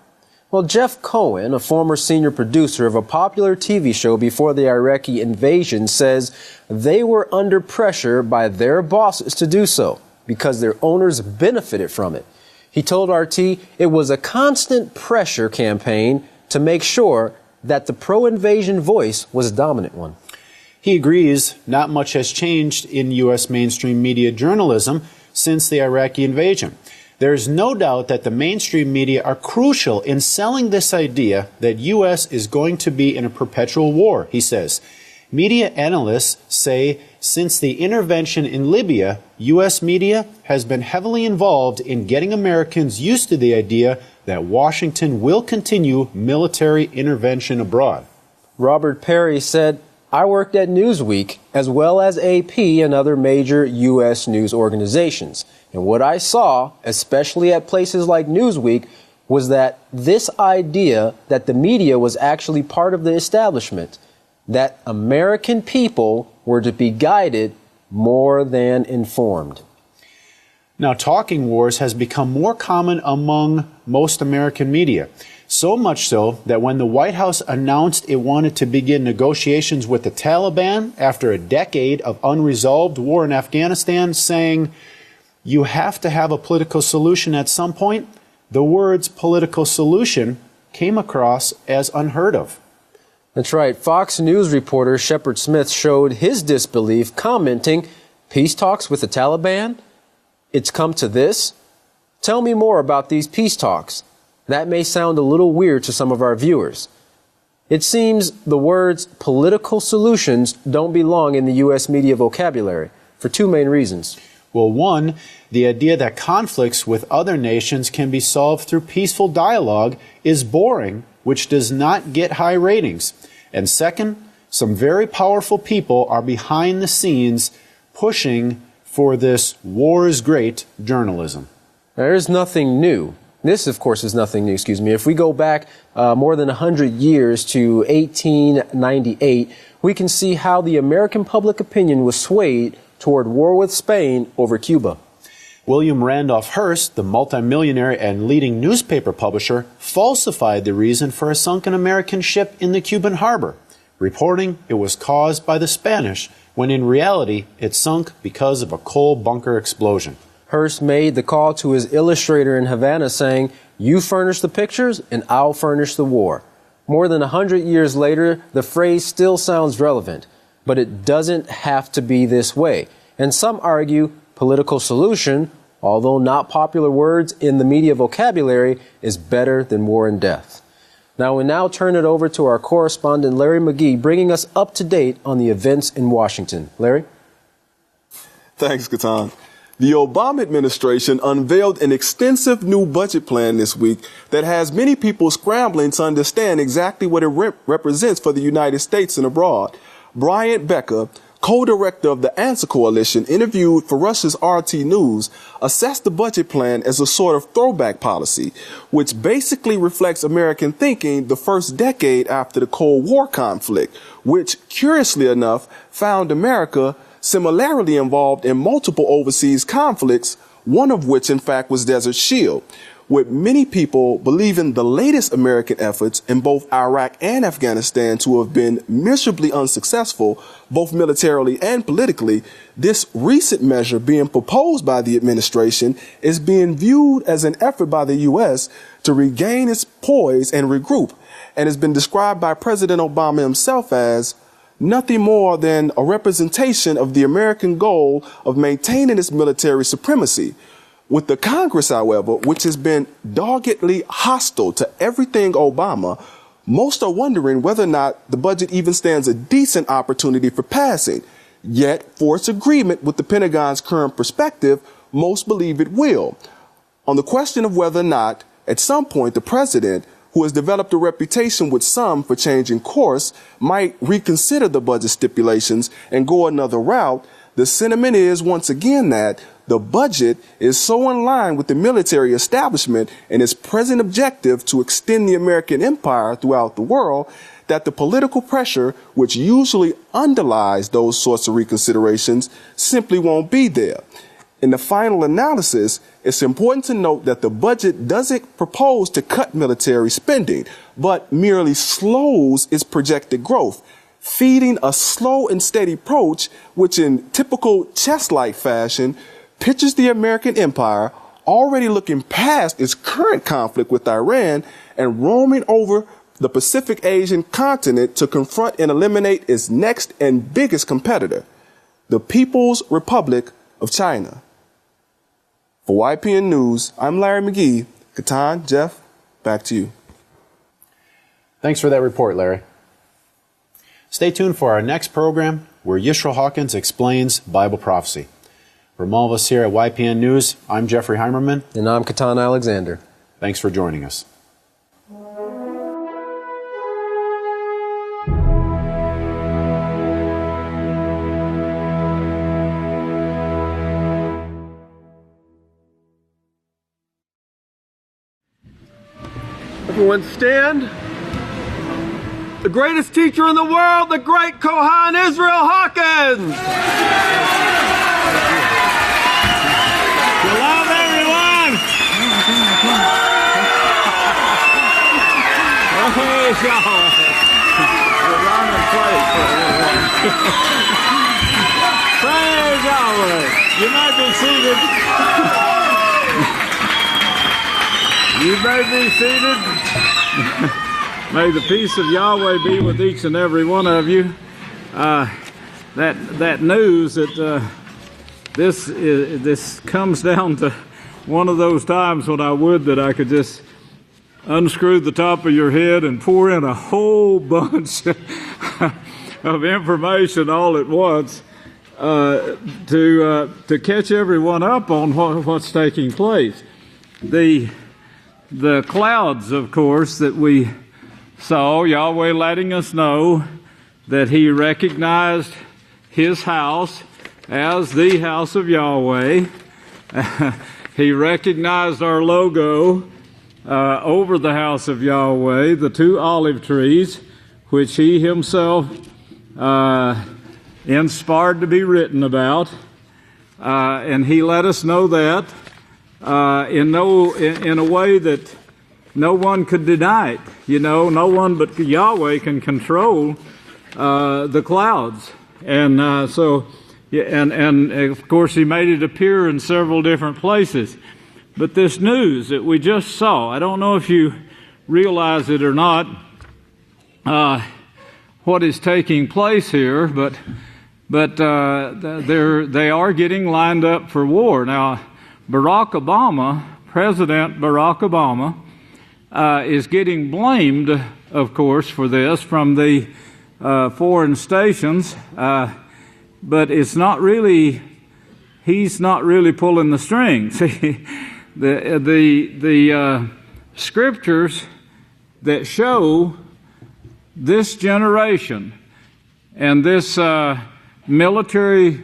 Well, Jeff Cohen, a former senior producer of a popular TV show before the Iraqi invasion, says they were under pressure by their bosses to do so because their owners benefited from it. He told RT it was a constant pressure campaign to make sure that the pro-invasion voice was a dominant one. He agrees not much has changed in U.S. mainstream media journalism since the Iraqi invasion. There is no doubt that the mainstream media are crucial in selling this idea that U.S. is going to be in a perpetual war, he says. Media analysts say since the intervention in Libya, U.S. media has been heavily involved in getting Americans used to the idea that Washington will continue military intervention abroad. Robert Perry said, I worked at Newsweek as well as AP and other major U.S. news organizations. And what I saw, especially at places like Newsweek, was that this idea that the media was actually part of the establishment, that American people were to be guided more than informed. Now, talking wars has become more common among most American media. So much so that when the White House announced it wanted to begin negotiations with the Taliban after a decade of unresolved war in Afghanistan, saying, you have to have a political solution at some point, the words political solution came across as unheard of. That's right. Fox News reporter Shepard Smith showed his disbelief, commenting, peace talks with the Taliban? It's come to this? Tell me more about these peace talks. That may sound a little weird to some of our viewers. It seems the words political solutions don't belong in the U.S. media vocabulary for two main reasons. Well, one, the idea that conflicts with other nations can be solved through peaceful dialogue is boring, which does not get high ratings. And second, some very powerful people are behind the scenes pushing for this war is great journalism. There's nothing new. This, of course, is nothing new, If we go back more than 100 years to 1898, we can see how the American public opinion was swayed toward war with Spain over Cuba. William Randolph Hearst, the multimillionaire and leading newspaper publisher, falsified the reason for a sunken American ship in the Cuban harbor, reporting it was caused by the Spanish, when in reality it sunk because of a coal bunker explosion. Hearst made the call to his illustrator in Havana saying, you furnish the pictures and I'll furnish the war. More than 100 years later, the phrase still sounds relevant, but it doesn't have to be this way. And some argue political solution, although not popular words in the media vocabulary, is better than war and death. Now we turn it over to our correspondent Larry McGee, bringing us up to date on the events in Washington. Larry? Thanks, Katan. The Obama administration unveiled an extensive new budget plan this week that has many people scrambling to understand exactly what it represents for the United States and abroad. Bryant Becker, co-director of the Answer Coalition, interviewed for Russia's RT News, assessed the budget plan as a sort of throwback policy, which basically reflects American thinking the first decade after the Cold War conflict, which, curiously enough, found America similarly involved in multiple overseas conflicts, one of which, in fact, was Desert Shield, with many people believing the latest American efforts in both Iraq and Afghanistan to have been miserably unsuccessful, both militarily and politically. This recent measure being proposed by the administration is being viewed as an effort by the U.S. to regain its poise and regroup, and has been described by President Obama himself as nothing more than a representation of the American goal of maintaining its military supremacy. With the Congress, however, which has been doggedly hostile to everything Obama, most are wondering whether or not the budget even stands a decent opportunity for passing. Yet, for its agreement with the Pentagon's current perspective, most believe it will. On the question of whether or not, at some point, the president, who has developed a reputation with some for changing course, might reconsider the budget stipulations and go another route, the sentiment is once again that the budget is so in line with the military establishment and its present objective to extend the American empire throughout the world that the political pressure which usually underlies those sorts of reconsiderations simply won't be there. In the final analysis, it's important to note that the budget doesn't propose to cut military spending, but merely slows its projected growth, feeding a slow and steady approach, which in typical chess-like fashion pictures the American empire already looking past its current conflict with Iran and roaming over the Pacific Asian continent to confront and eliminate its next and biggest competitor, the People's Republic of China. For YPN News, I'm Larry McGee. Katan, Jeff, back to you. Thanks for that report, Larry. Stay tuned for our next program where Yisrayl Hawkins explains Bible prophecy. From all of us here at YPN News, I'm Jeffrey Heimerman. And I'm Katan Alexander. Thanks for joining us. Everyone stand. The greatest teacher in the world, the great Kohan Yisrayl Hawkins. Shalom, everyone. Praise Yahweh. We're on the place for a little while. Praise Yahweh. You may be seated. You may be seated. May the peace of Yahweh be with each and every one of you. That news that this comes down to one of those times when I would that I could just unscrew the top of your head and pour in a whole bunch of information all at once to catch everyone up on what's taking place. The clouds, of course, that we saw, Yahweh letting us know that He recognized His house as the house of Yahweh. He recognized our logo over the house of Yahweh, the two olive trees, which He Himself inspired to be written about. And He let us know that in a way that no one could deny it. You know, no one but Yahweh can control the clouds. And and of course He made it appear in several different places. But this news that we just saw, I don't know if you realize it or not, what is taking place here, but they are getting lined up for war. Now, President Barack Obama, is getting blamed, of course, for this from the foreign stations, but it's not really. He's not really pulling the strings. the scriptures that show this generation and this military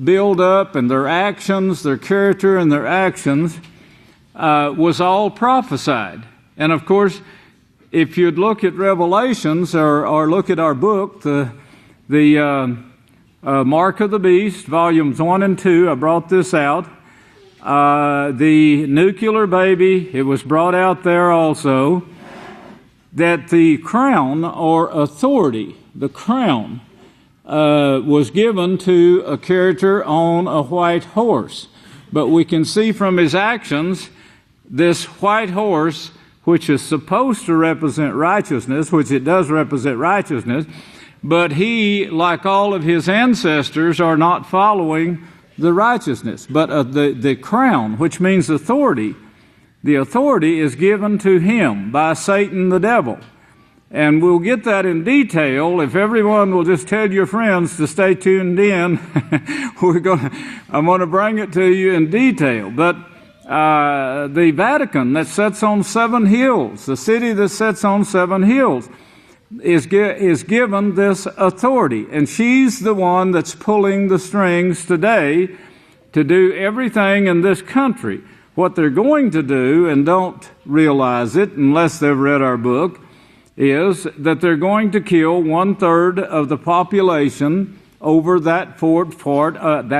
build-up and their actions, their character and their actions, was all prophesied. And of course, if you'd look at Revelations or look at our book, the Mark of the Beast, volumes 1 and 2, I brought this out. The nuclear baby, it was brought out there also, that the crown or authority, the crown, was given to a character on a white horse. But we can see from his actions, this white horse, which is supposed to represent righteousness, which it does represent righteousness, But he, like all of his ancestors, are not following the righteousness. But the crown, which means authority, the authority is given to him by Satan the devil. And we'll get that in detail. If everyone will just tell your friends to stay tuned in, I'm going to bring it to you in detail. But the Vatican that sits on 7 hills, the city that sits on 7 hills, is given this authority. And she's the one that's pulling the strings today to do everything in this country. What they're going to do, and don't realize it unless they've read our book, is that they're going to kill 1/3 of the population over that fourth part of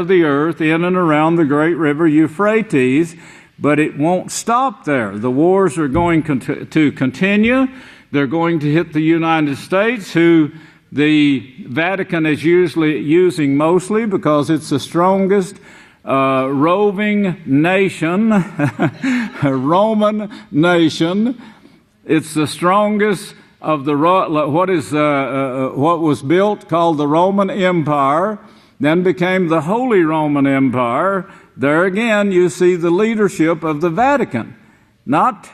the earth in and around the great river Euphrates. But it won't stop there. The wars are going to continue. They're going to hit the United States, who the Vatican is usually using mostly because it's the strongest roving nation, a Roman nation. It's the strongest of the what was built called the Roman Empire, then became the Holy Roman Empire. There again, you see the leadership of the Vatican, not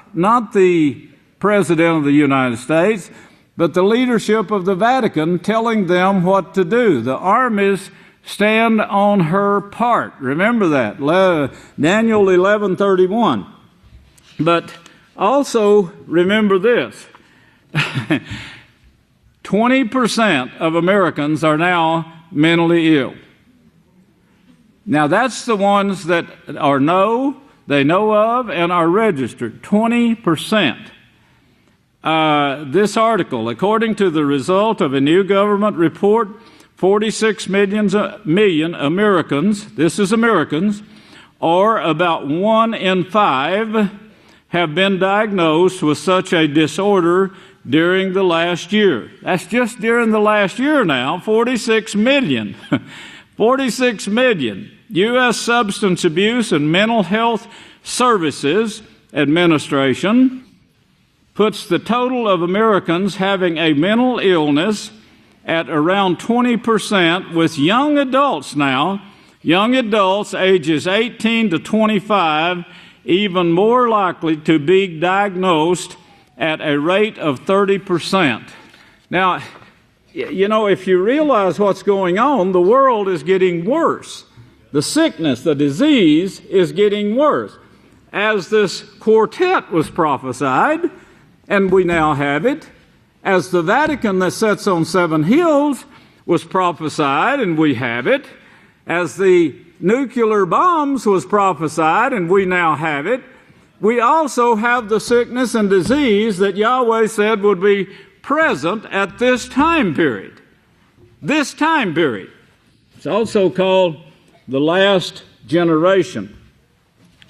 the President of the United States, but the leadership of the Vatican telling them what to do. The armies stand on her part. Remember that, Daniel 11:31. But also remember this: 20% of Americans are now mentally ill. Now that's the ones that they know of and are registered. 20%. This article, according to the result of a new government report, 46 million Americans, this is Americans, or about 1 in 5, have been diagnosed with such a disorder during the last year. That's just during the last year now, 46 million. 46 million. U.S. Substance Abuse and Mental Health Services Administration puts the total of Americans having a mental illness at around 20%, with young adults now, young adults ages 18 to 25, even more likely to be diagnosed at a rate of 30%. Now, you know, if you realize what's going on, the world is getting worse. The sickness, the disease is getting worse. As this quartet was prophesied, and we now have it, as the Vatican that sits on 7 hills was prophesied, and we have it, as the nuclear bombs was prophesied, and we now have it, we also have the sickness and disease that Yahweh said would be present at this time period. This time period. It's also called the last generation.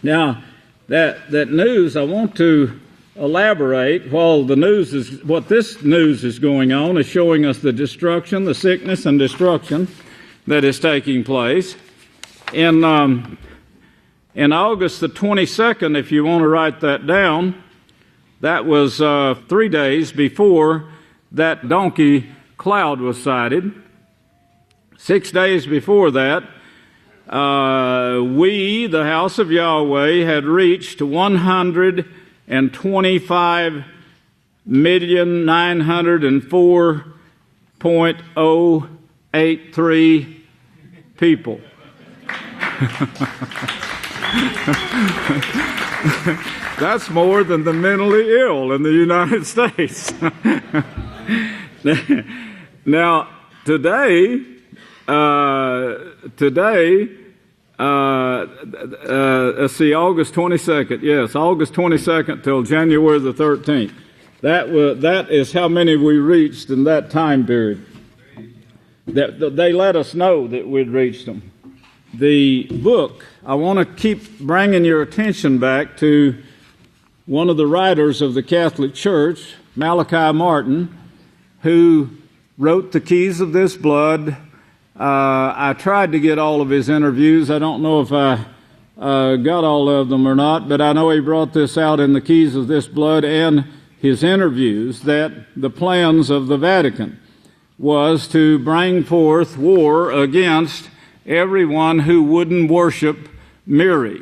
Now, that news, I want to elaborate. While what this news is going on is showing us the destruction, the sickness and destruction that is taking place. In August the 22nd, if you want to write that down, that was 3 days before that donkey cloud was sighted. 6 days before that, we, the House of Yahweh, had reached 125,904,083 people. That's more than the mentally ill in the United States. Now, today, let's see, August 22nd. Yes, August 22nd till January the 13th. That is how many we reached in that time period. They let us know that we'd reached them. The book, I want to keep bringing your attention back to one of the writers of the Catholic Church, Malachi Martin, who wrote The Keys of This Blood. I tried to get all of his interviews. I don't know if I got all of them or not, but I know he brought this out in The Keys of This Blood and his interviews, that the plans of the Vatican. was to bring forth war against everyone who wouldn't worship Mary.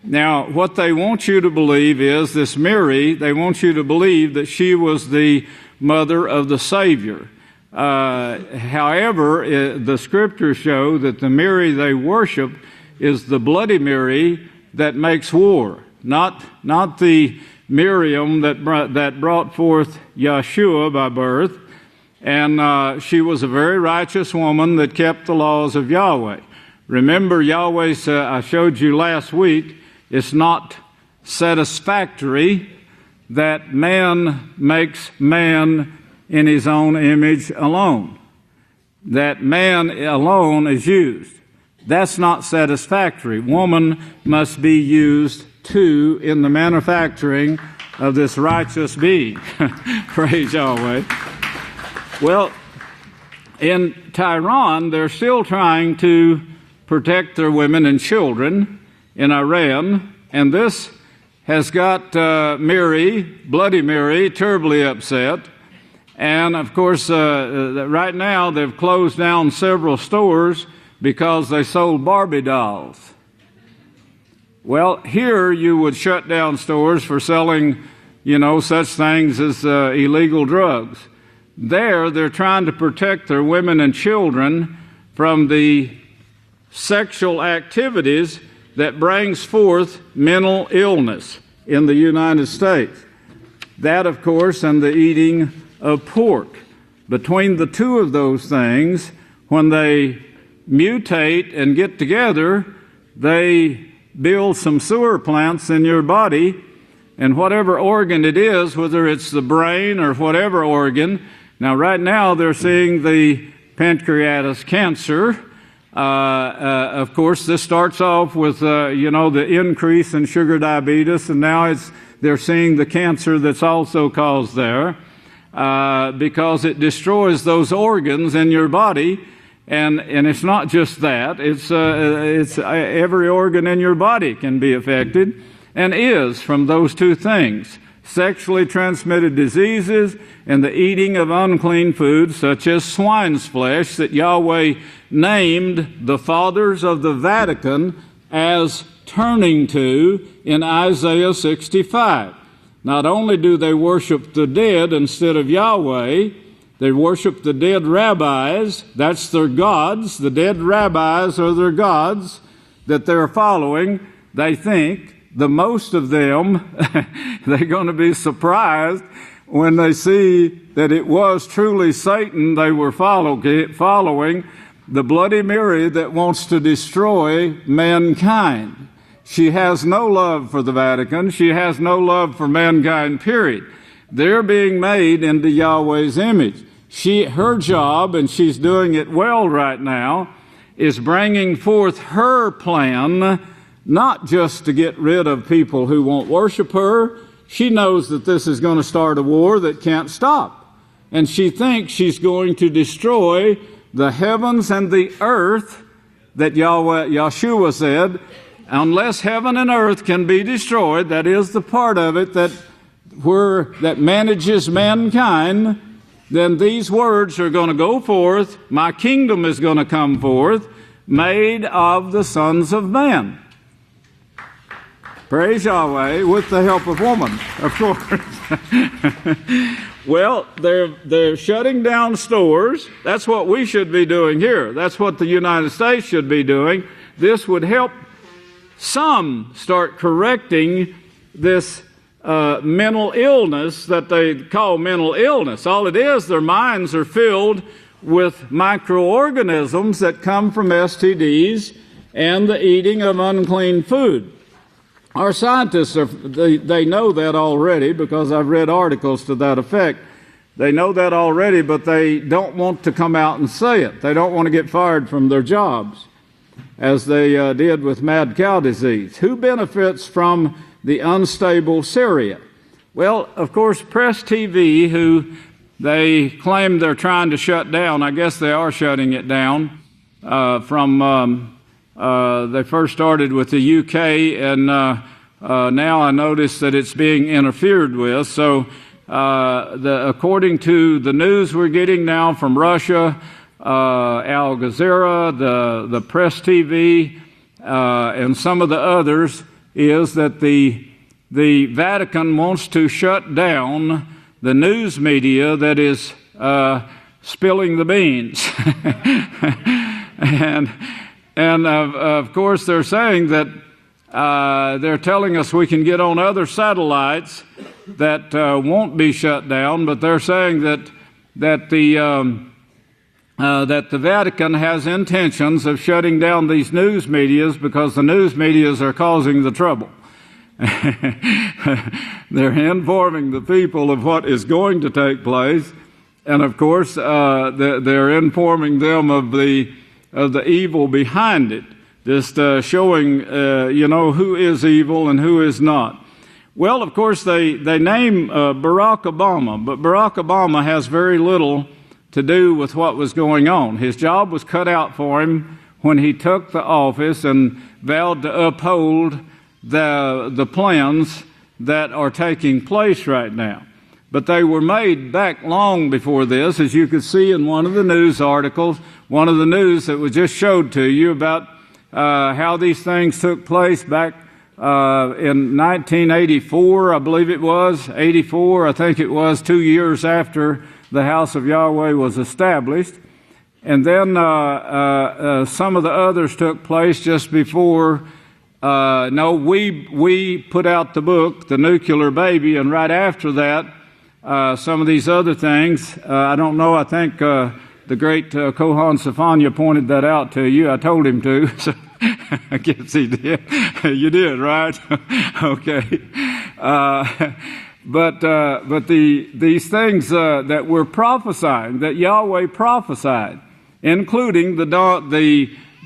Now, what they want you to believe is this Mary, they want you to believe that she was the mother of the Savior. However, the scriptures show that the Mary they worship is the bloody Mary that makes war, not the Miriam that brought forth Yeshua by birth. And she was a very righteous woman that kept the laws of Yahweh. Remember, Yahweh said, I showed you last week, it's not satisfactory that man makes man in his own image alone. That man alone is used. That's not satisfactory. Woman must be used too in the manufacturing of this righteous being. Praise Yahweh. Well, in Tehran, they're still trying to protect their women and children in Iran, and this has got Mary, Bloody Mary, terribly upset. And of course, right now they've closed down several stores because they sold Barbie dolls. Well, here you would shut down stores for selling, such things as illegal drugs. There, they're trying to protect their women and children from the sexual activities that brings forth mental illness in the United States. That, of course, and the eating of pork. Between the two of those things, when they mutate and get together, they build some sewer plants in your body, and whatever organ it is, whether it's the brain or whatever organ. Now, right now, they're seeing the pancreatic cancer. Of course, this starts off with, the increase in sugar diabetes, and now they're seeing the cancer that's also caused there because it destroys those organs in your body. And it's not just that; it's every organ in your body can be affected, and is from those two things: sexually transmitted diseases and the eating of unclean foods, such as swine's flesh, that Yahweh named the fathers of the Vatican as turning to in Isaiah 65. Not only do they worship the dead instead of Yahweh, they worship the dead rabbis. That's their gods. The dead rabbis are their gods that they're following. They think, the most of them, they're going to be surprised when they see that it was truly Satan they were following, the Bloody Mary that wants to destroy mankind. She has no love for the Vatican. She has no love for mankind, period. They're being made into Yahweh's image. Her job, and she's doing it well right now, is bringing forth her plan, not just to get rid of people who won't worship her. She knows that this is going to start a war that can't stop. And she thinks she's going to destroy the heavens and the earth that Yeshua said, unless heaven and earth can be destroyed, that is the part of it that manages mankind, then these words are going to go forth. My kingdom is going to come forth, made of the sons of man. Praise Yahweh, with the help of woman, of course. Well, they're shutting down stores. That's what we should be doing here. That's what the United States should be doing. This would help some start correcting this mental illness that they call mental illness. All it is, their minds are filled with microorganisms that come from STDs and the eating of unclean food. Our scientists, they know that already because I've read articles to that effect. They know that already, but they don't want to come out and say it. They don't want to get fired from their jobs, as they did with mad cow disease. Who benefits from the unstable Syria? Well, of course, Press TV, who they claim they're trying to shut down. I guess they are shutting it down they first started with the UK, and now I notice that it's being interfered with. So according to the news we're getting now from Russia, Al Jazeera, the Press TV, and some of the others, is that the Vatican wants to shut down the news media that is spilling the beans. and of course they're saying that they're telling us we can get on other satellites that won't be shut down, but they're saying that the Vatican has intentions of shutting down these news medias because the news medias are causing the trouble. They're informing the people of what is going to take place, and of course they're informing them of the evil behind it, just showing who is evil and who is not. Well, of course they name Barack Obama, but Barack Obama has very little to do with what was going on. His job was cut out for him when he took the office and vowed to uphold the plans that are taking place right now. But they were made back long before this, as you could see in one of the news articles, one of the news that was just showed to you about how these things took place back in 1984, I believe it was, 84, I think it was, 2 years after the House of Yahweh was established. And then some of the others took place just before. We put out the book, The Nuclear Baby, and right after that, some of these other things. I don't know, I think the great Kohan Safanya pointed that out to you. I told him to, so I guess he did. You did, right? Okay. But these things that we're prophesying, that Yahweh prophesied, including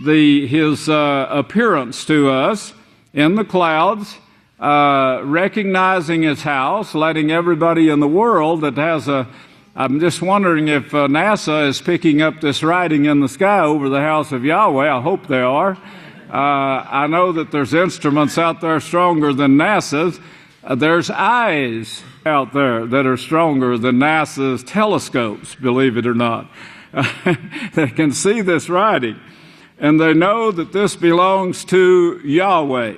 his appearance to us in the clouds, recognizing his house, letting everybody in the world that has I'm just wondering if NASA is picking up this writing in the sky over the house of Yahweh. I hope they are. I know that there's instruments out there stronger than NASA's. There's eyes out there that are stronger than NASA's telescopes, believe it or not. They can see this writing, and they know that this belongs to Yahweh.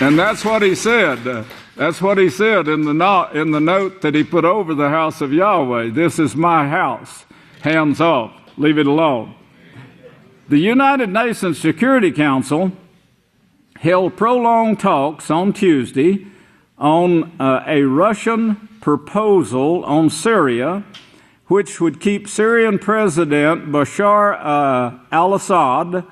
And that's what he said. That's what he said in the note that he put over the house of Yahweh. This is my house. Hands off. Leave it alone. The United Nations Security Council held prolonged talks on Tuesday on a Russian proposal on Syria, which would keep Syrian President Bashar al-Assad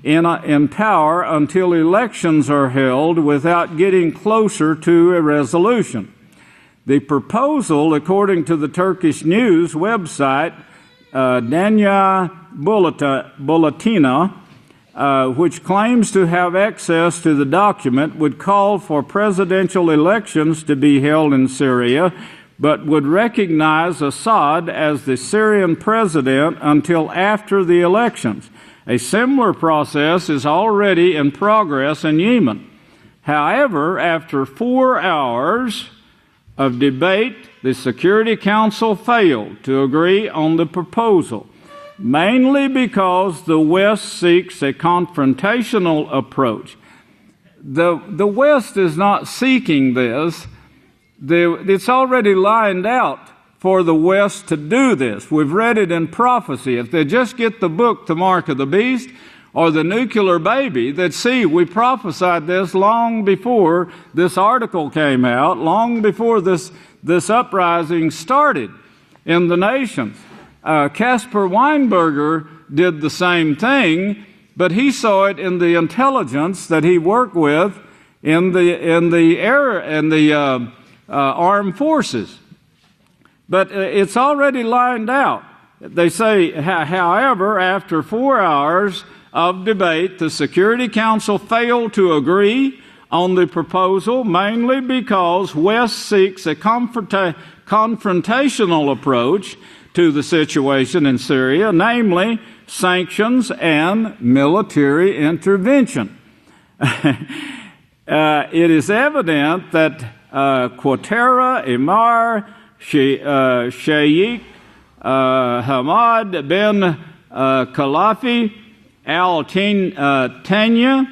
in power until elections are held without getting closer to a resolution. The proposal, according to the Turkish news website Danya Bulletina, which claims to have access to the document, would call for presidential elections to be held in Syria, but would recognize Assad as the Syrian president until after the elections. A similar process is already in progress in Yemen. However, after 4 hours of debate, the Security Council failed to agree on the proposal, mainly because the West seeks a confrontational approach. The West is not seeking this. It's already lined out for the West to do this. We've read it in prophecy. If they just get the book, The Mark of the Beast, or The Nuclear Baby, that see, we prophesied this long before this article came out, long before this uprising started in the nations. Caspar Weinberger did the same thing, but he saw it in the intelligence that he worked with in the armed forces. But it's already lined out. They say, however, after 4 hours of debate, the Security Council failed to agree on the proposal, mainly because West seeks a confrontational approach to the situation in Syria, namely sanctions and military intervention. it is evident that Quatera, Imar, Shaykh, Hamad bin Khalafi, al-Tanya,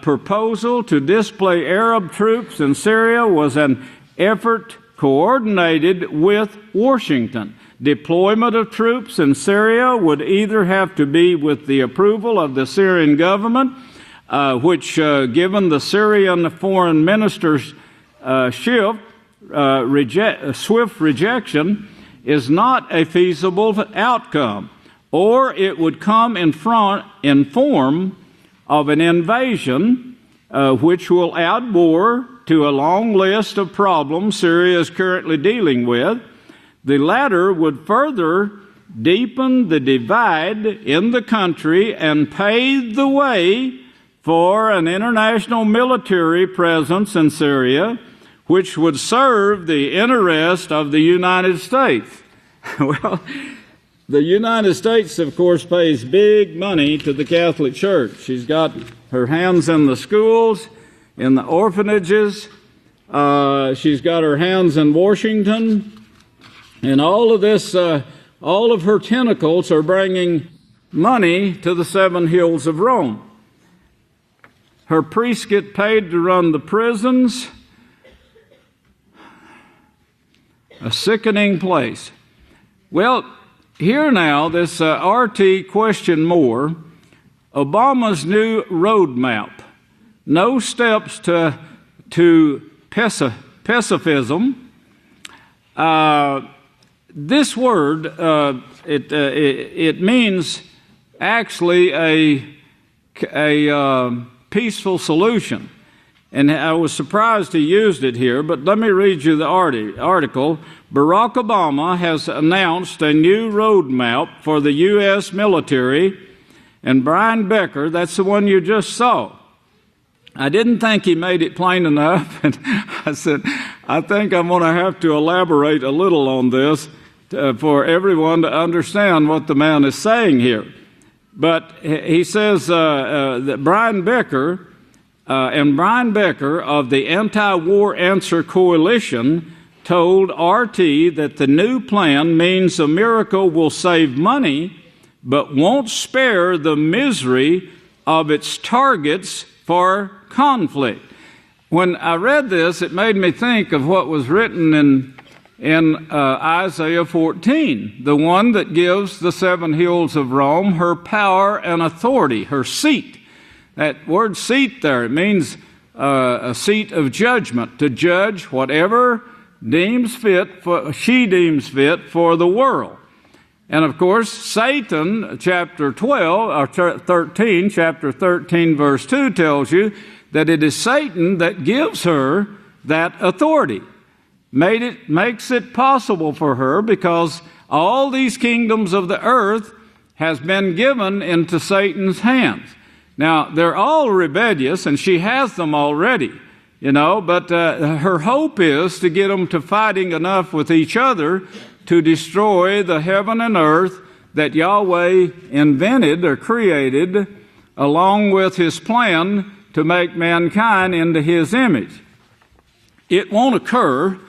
proposal to display Arab troops in Syria was an effort coordinated with Washington. Deployment of troops in Syria would either have to be with the approval of the Syrian government, which, given the Syrian foreign minister's swift rejection, is not a feasible outcome, or it would come in form of an invasion, which will add more to a long list of problems Syria is currently dealing with. The latter would further deepen the divide in the country and pave the way for an international military presence in Syria, which would serve the interest of the United States. Well, the United States, of course, pays big money to the Catholic Church. She's got her hands in the schools, in the orphanages. She's got her hands in Washington. And all of this, all of her tentacles are bringing money to the seven hills of Rome. Her priests get paid to run the prisons. A sickening place. Well, here now, this RT question more, Obama's new roadmap. No steps to pacifism. This word, it means actually a peaceful solution. And I was surprised he used it here, but let me read you the article. Barack Obama has announced a new roadmap for the U.S. military, and Brian Becker, that's the one you just saw. I didn't think he made it plain enough, and I said, I think I'm going to have to elaborate a little on this for everyone to understand what the man is saying here. But he says that Brian Becker of the Anti-War Answer Coalition told RT that the new plan means America will save money but won't spare the misery of its targets for conflict. When I read this, it made me think of what was written in Isaiah 14, the one that gives the seven hills of Rome her power and authority, her seat. That word seat there, it means a seat of judgment, to judge whatever she deems fit for the world. And of course, Satan, chapter 13, verse 2 tells you that it is Satan that gives her that authority. Makes it possible for her because all these kingdoms of the earth has been given into Satan's hands. Now, they're all rebellious, and she has them already, but her hope is to get them to fighting enough with each other to destroy the heaven and earth that Yahweh invented or created along with his plan to make mankind into his image. It won't occur.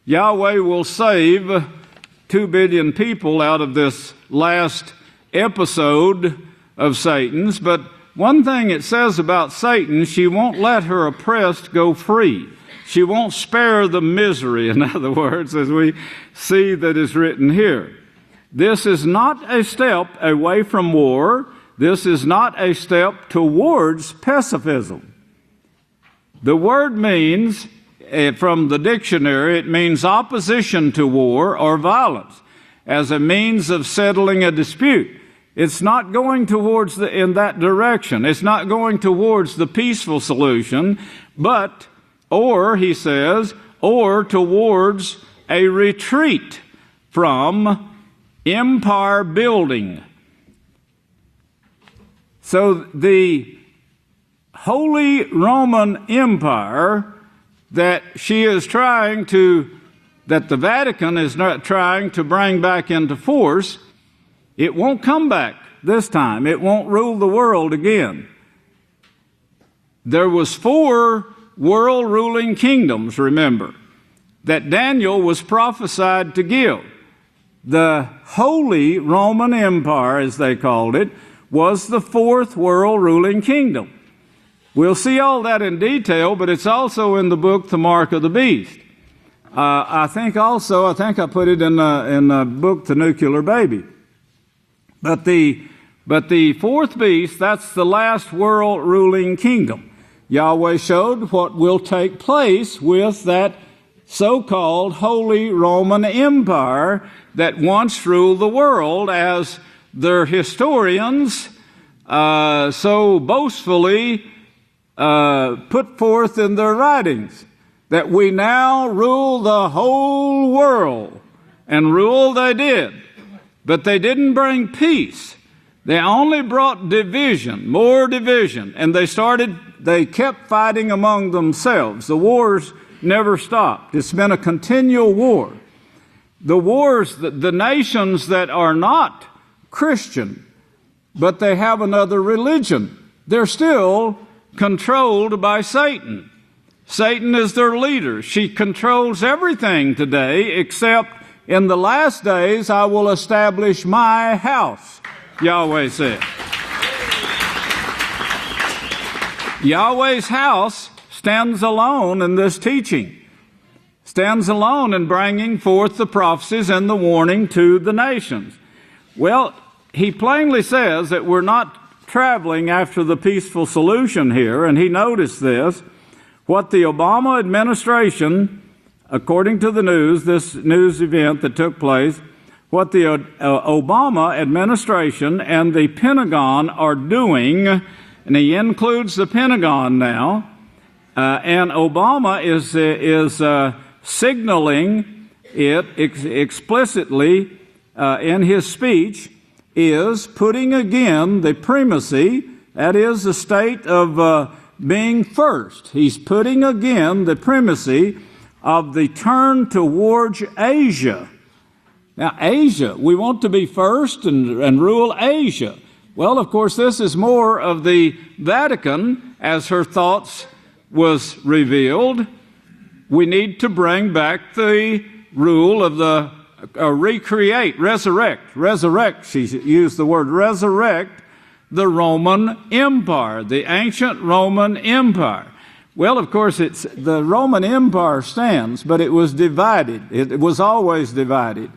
Yahweh will save 2 billion people out of this last episode of Satan's, but one thing it says about Satan, she won't let her oppressed go free. She won't spare the misery, in other words, as we see that is written here. This is not a step away from war. This is not a step towards pacifism. The word means, from the dictionary, it means opposition to war or violence as a means of settling a dispute. It's not going towards in that direction. It's not going towards the peaceful solution, he says, towards a retreat from empire building. So the Holy Roman Empire that the Vatican is not trying to bring back into force, it won't come back this time. It won't rule the world again. There was 4 world-ruling kingdoms, remember, that Daniel was prophesied to give. The Holy Roman Empire, as they called it, was the 4th world-ruling kingdom. We'll see all that in detail, but it's also in the book, The Mark of the Beast. I think I put it in the book, The Nuclear Baby. But the 4th beast, that's the last world-ruling kingdom. Yahweh showed what will take place with that so-called Holy Roman Empire that once ruled the world, as their historians so boastfully put forth in their writings, that we now rule the whole world. And rule they did. But they didn't bring peace. They only brought division, more division. And they kept fighting among themselves. The wars never stopped. It's been a continual war. The wars, the nations that are not Christian, but they have another religion, they're still controlled by Satan. Satan is their leader. She controls everything today, except in the last days I will establish my house, Yahweh said. Yahweh's house stands alone in this teaching, stands alone in bringing forth the prophecies and the warning to the nations. Well, he plainly says that we're not traveling after the peaceful solution here, and he noticed this. What the Obama administration, according to the news, this news event that took place, what the Obama administration and the Pentagon are doing, and he includes the Pentagon now, and Obama is signaling it explicitly in his speech, is putting again the primacy, that is the state of being first. He's putting again the primacy of the turn towards Asia. Now, Asia, we want to be first and rule Asia. Well, of course, this is more of the Vatican, as her thoughts was revealed. We need to bring back the rule of the resurrect. She used the word resurrect the Roman Empire, the ancient Roman Empire. Well, of course, the Roman Empire stands, but it was divided. It was always divided.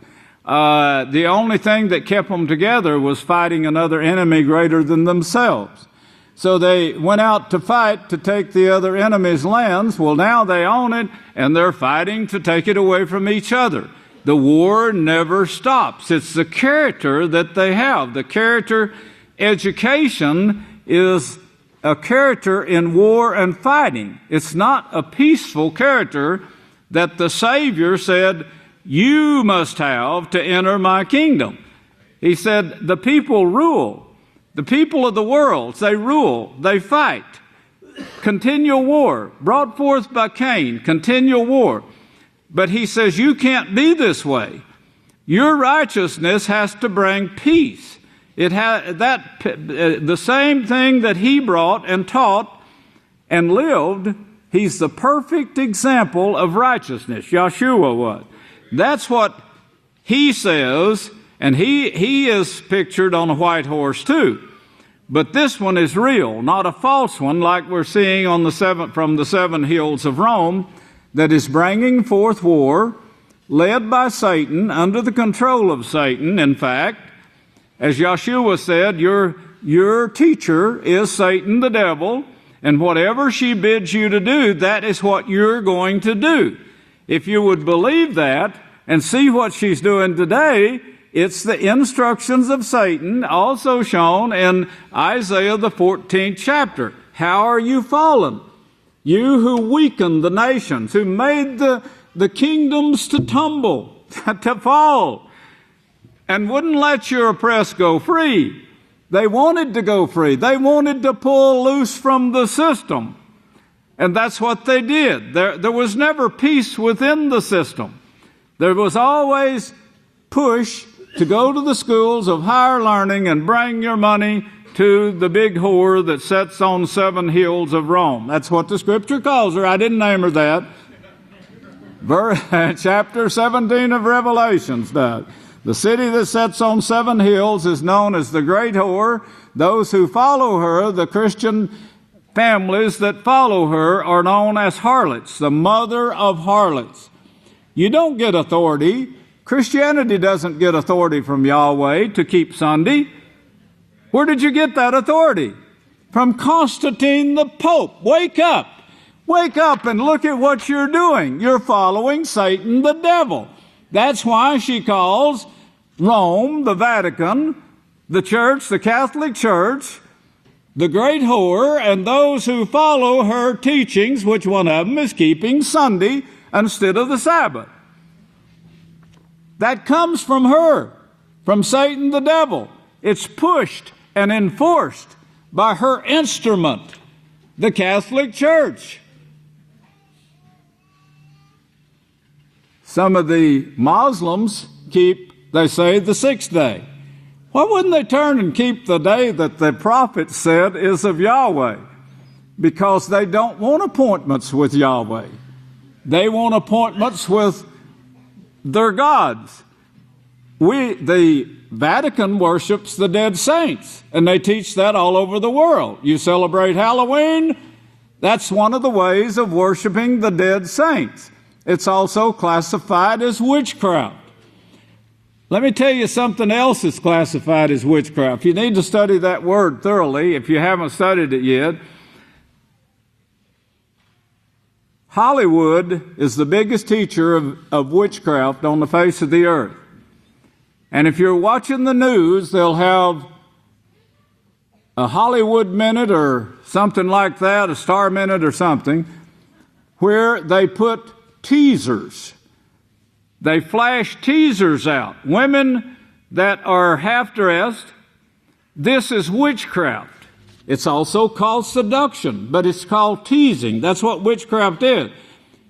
The only thing that kept them together was fighting another enemy greater than themselves. So they went out to fight to take the other enemy's lands. Well, now they own it, and they're fighting to take it away from each other. The war never stops. It's the character that they have. The character education is a character in war and fighting. It's not a peaceful character that the Savior said, you must have to enter my kingdom. He said, the people rule. The people of the world, they rule, they fight. Continual war, brought forth by Cain, continual war. But he says, you can't be this way. Your righteousness has to bring peace. It has the same thing that he brought and taught and lived. He's the perfect example of righteousness. Yeshua was. That's what he says, and he is pictured on a white horse too. But this one is real, not a false one like we're seeing on from the 7 hills of Rome, that is bringing forth war, led by Satan, under the control of Satan. In fact, as Yeshua said, your teacher is Satan the devil, and whatever she bids you to do, that is what you're going to do. If you would believe that and see what she's doing today, it's the instructions of Satan, also shown in Isaiah the 14th chapter. How are you fallen? You who weakened the nations, who made the kingdoms to tumble, to fall, and wouldn't let your oppressed go free. They wanted to go free. They wanted to pull loose from the system. And that's what they did. There was never peace within the system. There was always push to go to the schools of higher learning and bring your money to the big whore that sits on 7 hills of Rome. That's what the Scripture calls her. I didn't name her that. Chapter 17 of Revelations does. The city that sits on 7 hills is known as the great whore. Those who follow her, the Christian families that follow her, are known as harlots, the mother of harlots. You don't get authority. Christianity doesn't get authority from Yahweh to keep Sunday. Where did you get that authority? From Constantine the Pope. Wake up. Wake up and look at what you're doing. You're following Satan the devil. That's why she calls Rome, the Vatican, the church, the Catholic Church, the great whore, and those who follow her teachings, which one of them is keeping Sunday instead of the Sabbath. That comes from her, from Satan the devil. It's pushed and enforced by her instrument, the Catholic Church. Some of the Muslims keep, they say, the 6th day. Why wouldn't they turn and keep the day that the prophet said is of Yahweh? Because they don't want appointments with Yahweh. They want appointments with their gods. The Vatican worships the dead saints, and they teach that all over the world. You celebrate Halloween, that's one of the ways of worshiping the dead saints. It's also classified as witchcraft. Let me tell you something else that's classified as witchcraft. You need to study that word thoroughly if you haven't studied it yet. Hollywood is the biggest teacher of witchcraft on the face of the earth. And if you're watching the news, they'll have a Hollywood Minute or something like that, a Star Minute or something, where they put teasers. They flash teasers out. Women that are half-dressed, this is witchcraft. It's also called seduction, but it's called teasing. That's what witchcraft is.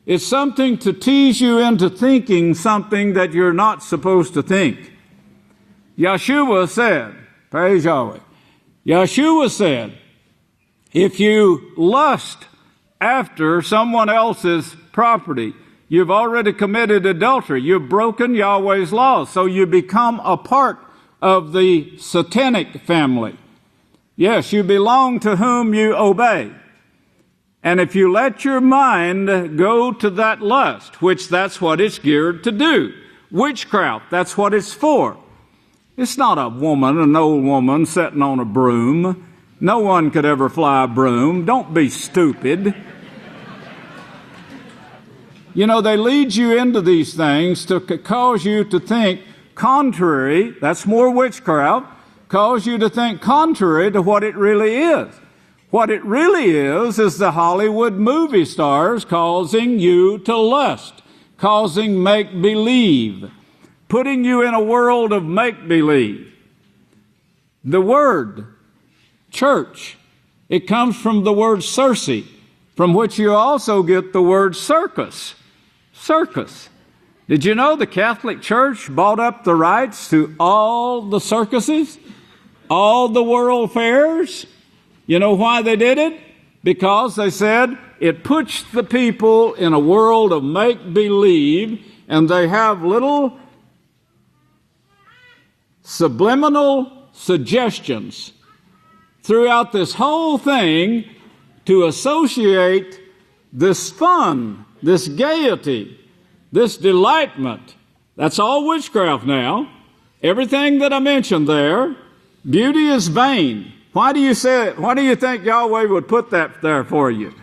It's something to tease you into thinking something that you're not supposed to think. Yeshua said, praise Yahweh, Yeshua said, if you lust after someone else's property, you've already committed adultery. You've broken Yahweh's laws. So you become a part of the satanic family. Yes, you belong to whom you obey. And if you let your mind go to that lust, which that's what it's geared to do, witchcraft, that's what it's for. It's not a woman, an old woman sitting on a broom. No one could ever fly a broom. Don't be stupid. You know, they lead you into these things to cause you to think contrary, that's more witchcraft, cause you to think contrary to what it really is. What it really is the Hollywood movie stars causing you to lust, causing make-believe, putting you in a world of make-believe. The word church, it comes from the word Circe, from which you also get the word circus. Circus. Did you know the Catholic Church bought up the rights to all the circuses, all the world fairs? You know why they did it? Because they said it puts the people in a world of make-believe, and they have little subliminal suggestions throughout this whole thing to associate this fun, this gaiety, this delightment. That's all witchcraft now. Everything that I mentioned there, beauty is vain. Why do you think Yahweh would put that there for you?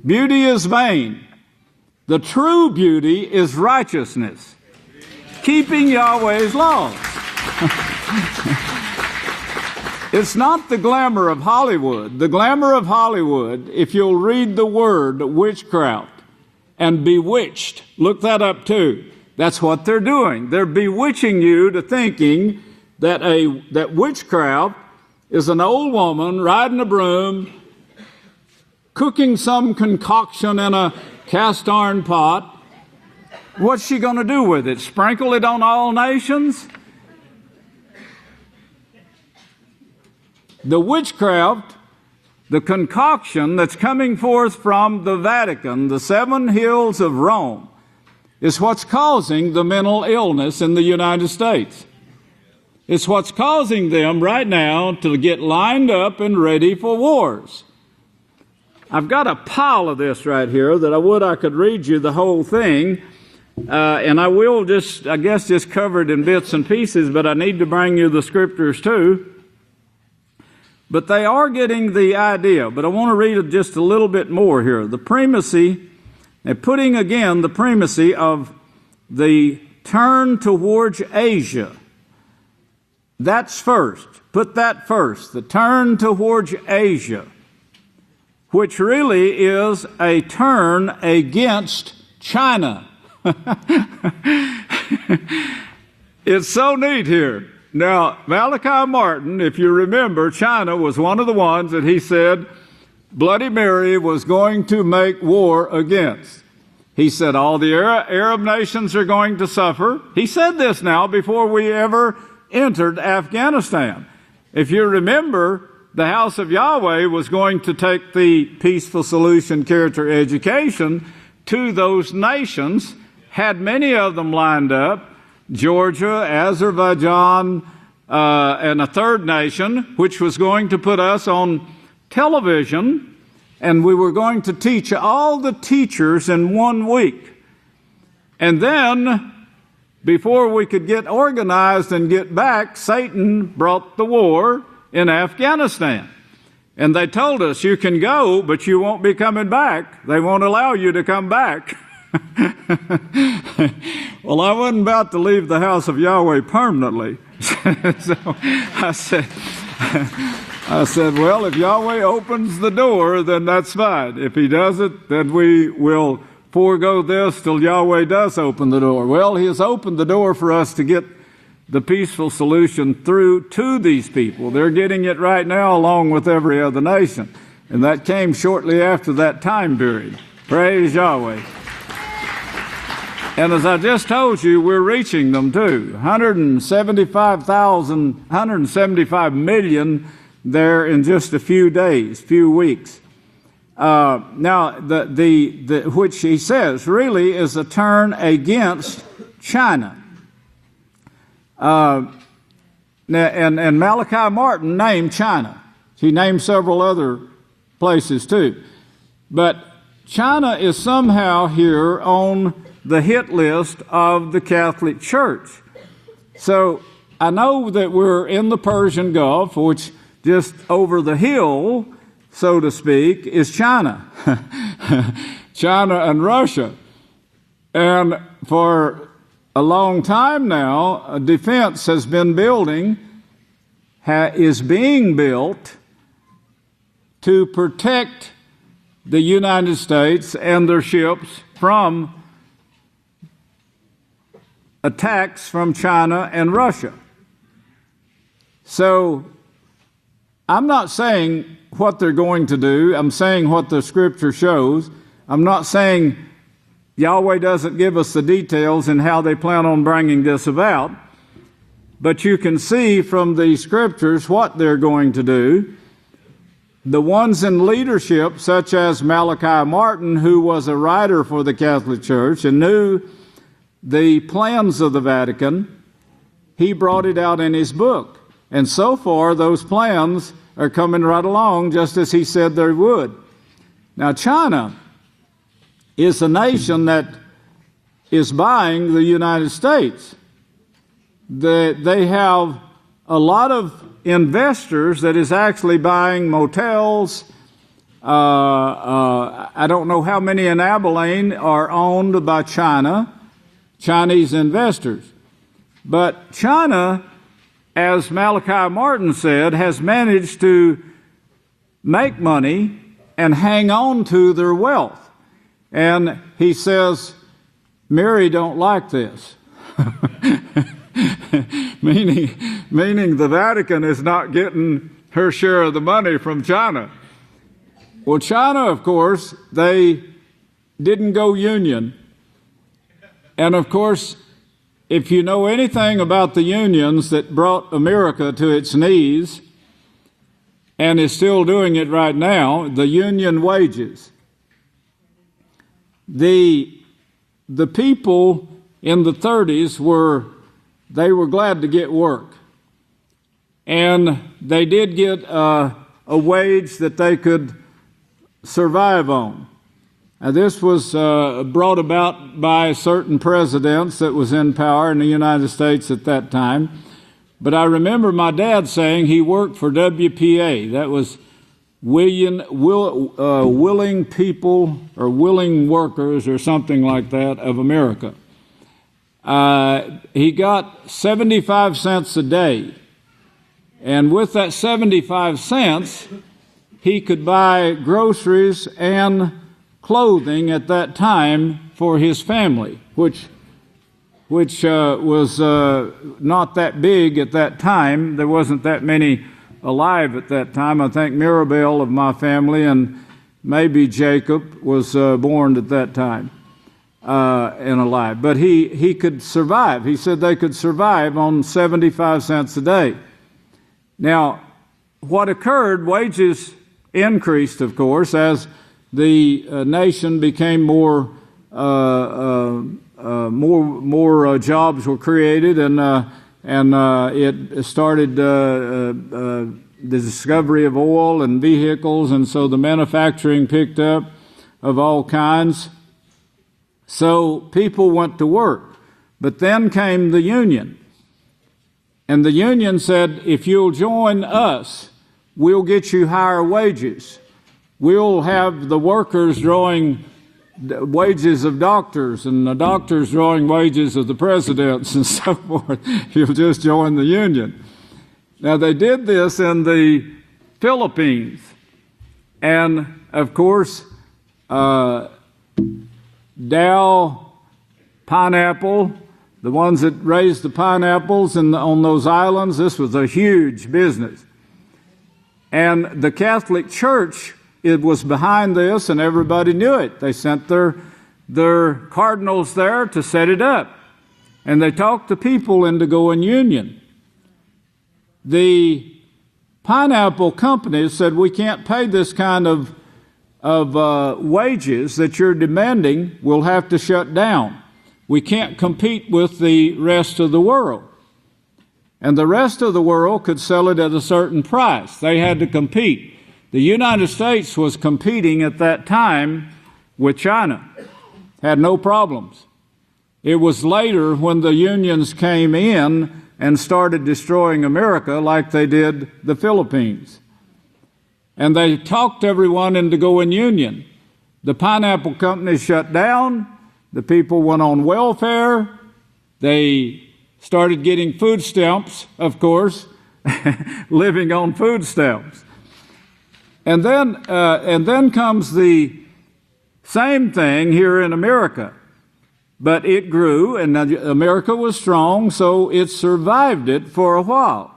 Beauty is vain. The true beauty is righteousness, keeping Yahweh's laws. It's not the glamour of Hollywood. The glamour of Hollywood, if you'll read the word witchcraft and bewitched, look that up too. That's what they're doing. They're bewitching you to thinking that witchcraft is an old woman riding a broom, cooking some concoction in a cast iron pot. What's she going to do with it? Sprinkle it on all nations? the witchcraft, the concoction that's coming forth from the Vatican, the 7 hills of Rome, is what's causing the mental illness in the United States. It's what's causing them right now to get lined up and ready for wars. I've got a pile of this right here that I could read you the whole thing, and I will just cover it in bits and pieces, but I need to bring you the scriptures too. But they are getting the idea. But I want to read it just a little bit more here. The primacy, and putting again the primacy of the turn towards Asia. That's first. Put that first. The turn towards Asia, which really is a turn against China. It's so neat here. Now, Malachi Martin, if you remember, China was one of the ones that he said Bloody Mary was going to make war against. He said all the Arab nations are going to suffer. He said this now before we ever entered Afghanistan. If you remember, the House of Yahweh was going to take the peaceful solution character education to those nations, had many of them lined up, Georgia, Azerbaijan, and a third nation, which was going to put us on television, and we were going to teach all the teachers in 1 week. And then, before we could get organized and get back, Satan brought the war in Afghanistan. And they told us, you can go, but you won't be coming back. They won't allow you to come back. Well, I wasn't about to leave the house of Yahweh permanently. So I said, well, if Yahweh opens the door, then that's fine. If he doesn't, then we will forego this till Yahweh does open the door. Well, he has opened the door for us to get the peaceful solution through to these people. They're getting it right now along with every other nation. And that came shortly after that time period. Praise Yahweh. And as I just told you, we're reaching them too. 175 million there in just a few days, few weeks. Now, the which he says really is a turn against China. And Malachi Martin named China. He named several other places too. But China is somehow here on the hit list of the Catholic Church. So I know that we're in the Persian Gulf, which just over the hill, so to speak, is China. China and Russia. And for a long time now, a defense has been is being built to protect the United States and their ships from attacks from China and Russia. So I'm not saying what they're going to do. I'm saying what the Scripture shows. I'm not saying Yahweh doesn't give us the details and how they plan on bringing this about. But you can see from the Scriptures what they're going to do. The ones in leadership, such as Malachi Martin, who was a writer for the Catholic Church and knew the plans of the Vatican, he brought it out in his book. And so far, those plans are coming right along just as he said they would. Now, China is a nation that is buying the United States. They have a lot of investors that is actually buying motels. I don't know how many in Abelin are owned by China, Chinese investors. But China, as Malachi Martin said, has managed to make money and hang on to their wealth. And he says, Mary don't like this. meaning the Vatican is not getting her share of the money from China. Well, China, of course, they didn't go union. And of course, if you know anything about the unions that brought America to its knees, and is still doing it right now, the union wages. The people in the 30s were glad to get work. And they did get a wage that they could survive on. Now, this was brought about by certain presidents that was in power in the United States at that time. But I remember my dad saying he worked for WPA. That was willing people or willing workers or something like that of America. He got 75 cents a day. And with that 75 cents, he could buy groceries and clothing at that time for his family, which was not that big at that time. There wasn't that many alive at that time. I think Mirabelle of my family and maybe Jacob was born at that time and alive. But he could survive. He said they could survive on 75 cents a day. Now, what occurred, wages increased, of course, as the nation became more jobs were created, and it started the discovery of oil and vehicles, and so the manufacturing picked up of all kinds. So people went to work. But then came the union. And the union said, if you'll join us, we'll get you higher wages. We'll have the workers drawing wages of doctors and the doctors drawing wages of the presidents and so forth. You'll just join the union. Now, they did this in the Philippines. And, of course, Dow, pineapple, the ones that raised the pineapples on those islands, this was a huge business. And the Catholic Church, it was behind this, and everybody knew it. They sent their cardinals there to set it up. And they talked the people into going union. The pineapple companies said, we can't pay this kind of wages that you're demanding. We'll have to shut down. We can't compete with the rest of the world. And the rest of the world could sell it at a certain price. They had to compete. The United States was competing at that time with China. Had no problems. It was later when the unions came in and started destroying America like they did the Philippines. And they talked everyone into going union. The pineapple company shut down. The people went on welfare. They started getting food stamps, of course, living on food stamps. And then comes the same thing here in America. But it grew, and America was strong, so it survived it for a while.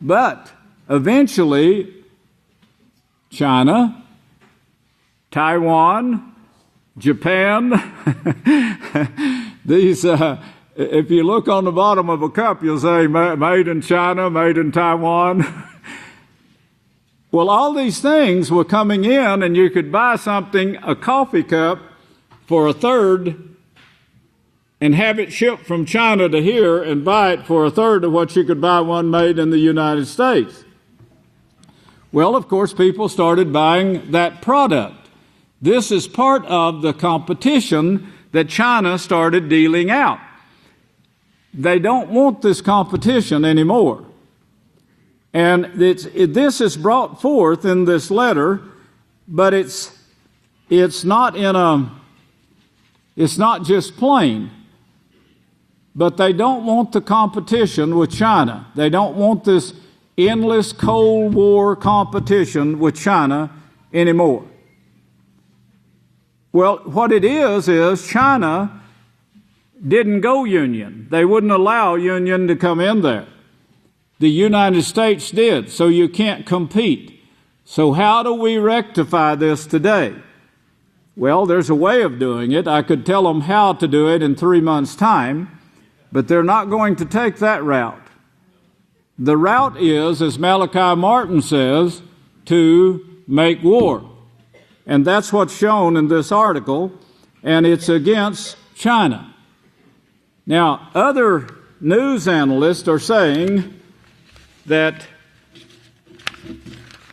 But eventually, China, Taiwan, Japan, these, if you look on the bottom of a cup, you'll say made in China, made in Taiwan. Well, all these things were coming in, and you could buy something, a coffee cup, for a third, and have it shipped from China to here and buy it for a third of what you could buy one made in the United States. Well, of course, people started buying that product. This is part of the competition that China started dealing out. They don't want this competition anymore. And this is brought forth in this letter, but it's not just plain. But they don't want the competition with China. They don't want this endless Cold War competition with China anymore. Well, what it is China didn't go union. They wouldn't allow union to come in there. The United States did, so you can't compete. So how do we rectify this today? Well, there's a way of doing it. I could tell them how to do it in 3 months' time, but they're not going to take that route. The route is, as Malachi Martin says, to make war. And that's what's shown in this article, and it's against China. Now, other news analysts are saying that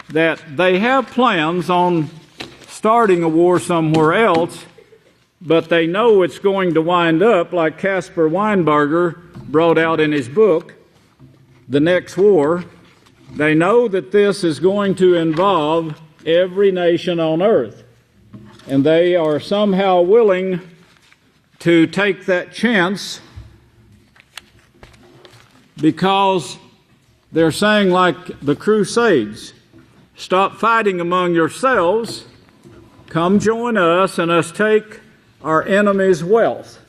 they have plans on starting a war somewhere else, but they know it's going to wind up, like Caspar Weinberger brought out in his book, The Next War. They know that this is going to involve every nation on earth, and they are somehow willing to take that chance because they're saying, like the Crusades, stop fighting among yourselves, come join us, and us take our enemy's wealth.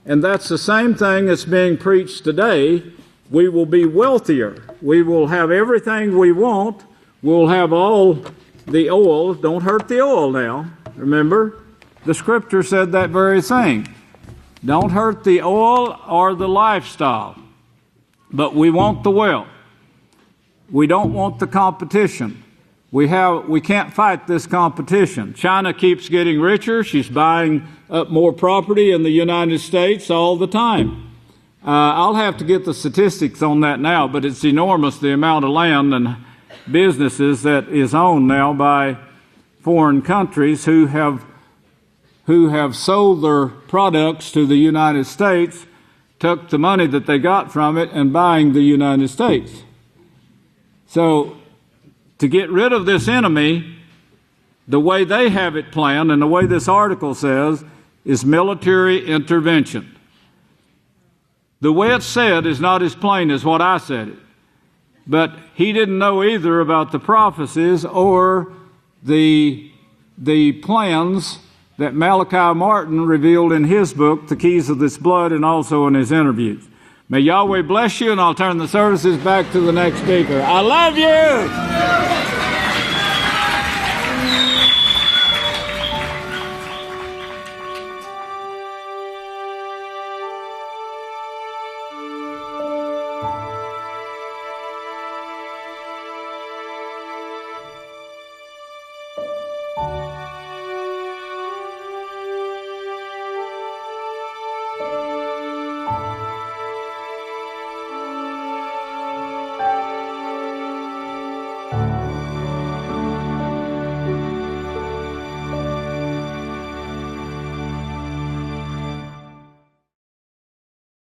And that's the same thing that's being preached today. We will be wealthier. We will have everything we want. We'll have all the oil. Don't hurt the oil now. Remember, the scripture said that very thing. Don't hurt the oil or the lifestyle. But we want the wealth. We don't want the competition. We can't fight this competition. China keeps getting richer. She's buying up more property in the United States all the time. I'll have to get the statistics on that now, but it's enormous, the amount of land and businesses that is owned now by foreign countries who have sold their products to the United States, took the money that they got from it and buying the United States. So to get rid of this enemy, the way they have it planned and the way this article says is military intervention. The way it's said is not as plain as what I said it. But he didn't know either about the prophecies or the plans that Malachi Martin revealed in his book, The Keys of This Blood, and also in his interviews. May Yahweh bless you, and I'll turn the services back to the next speaker. I love you!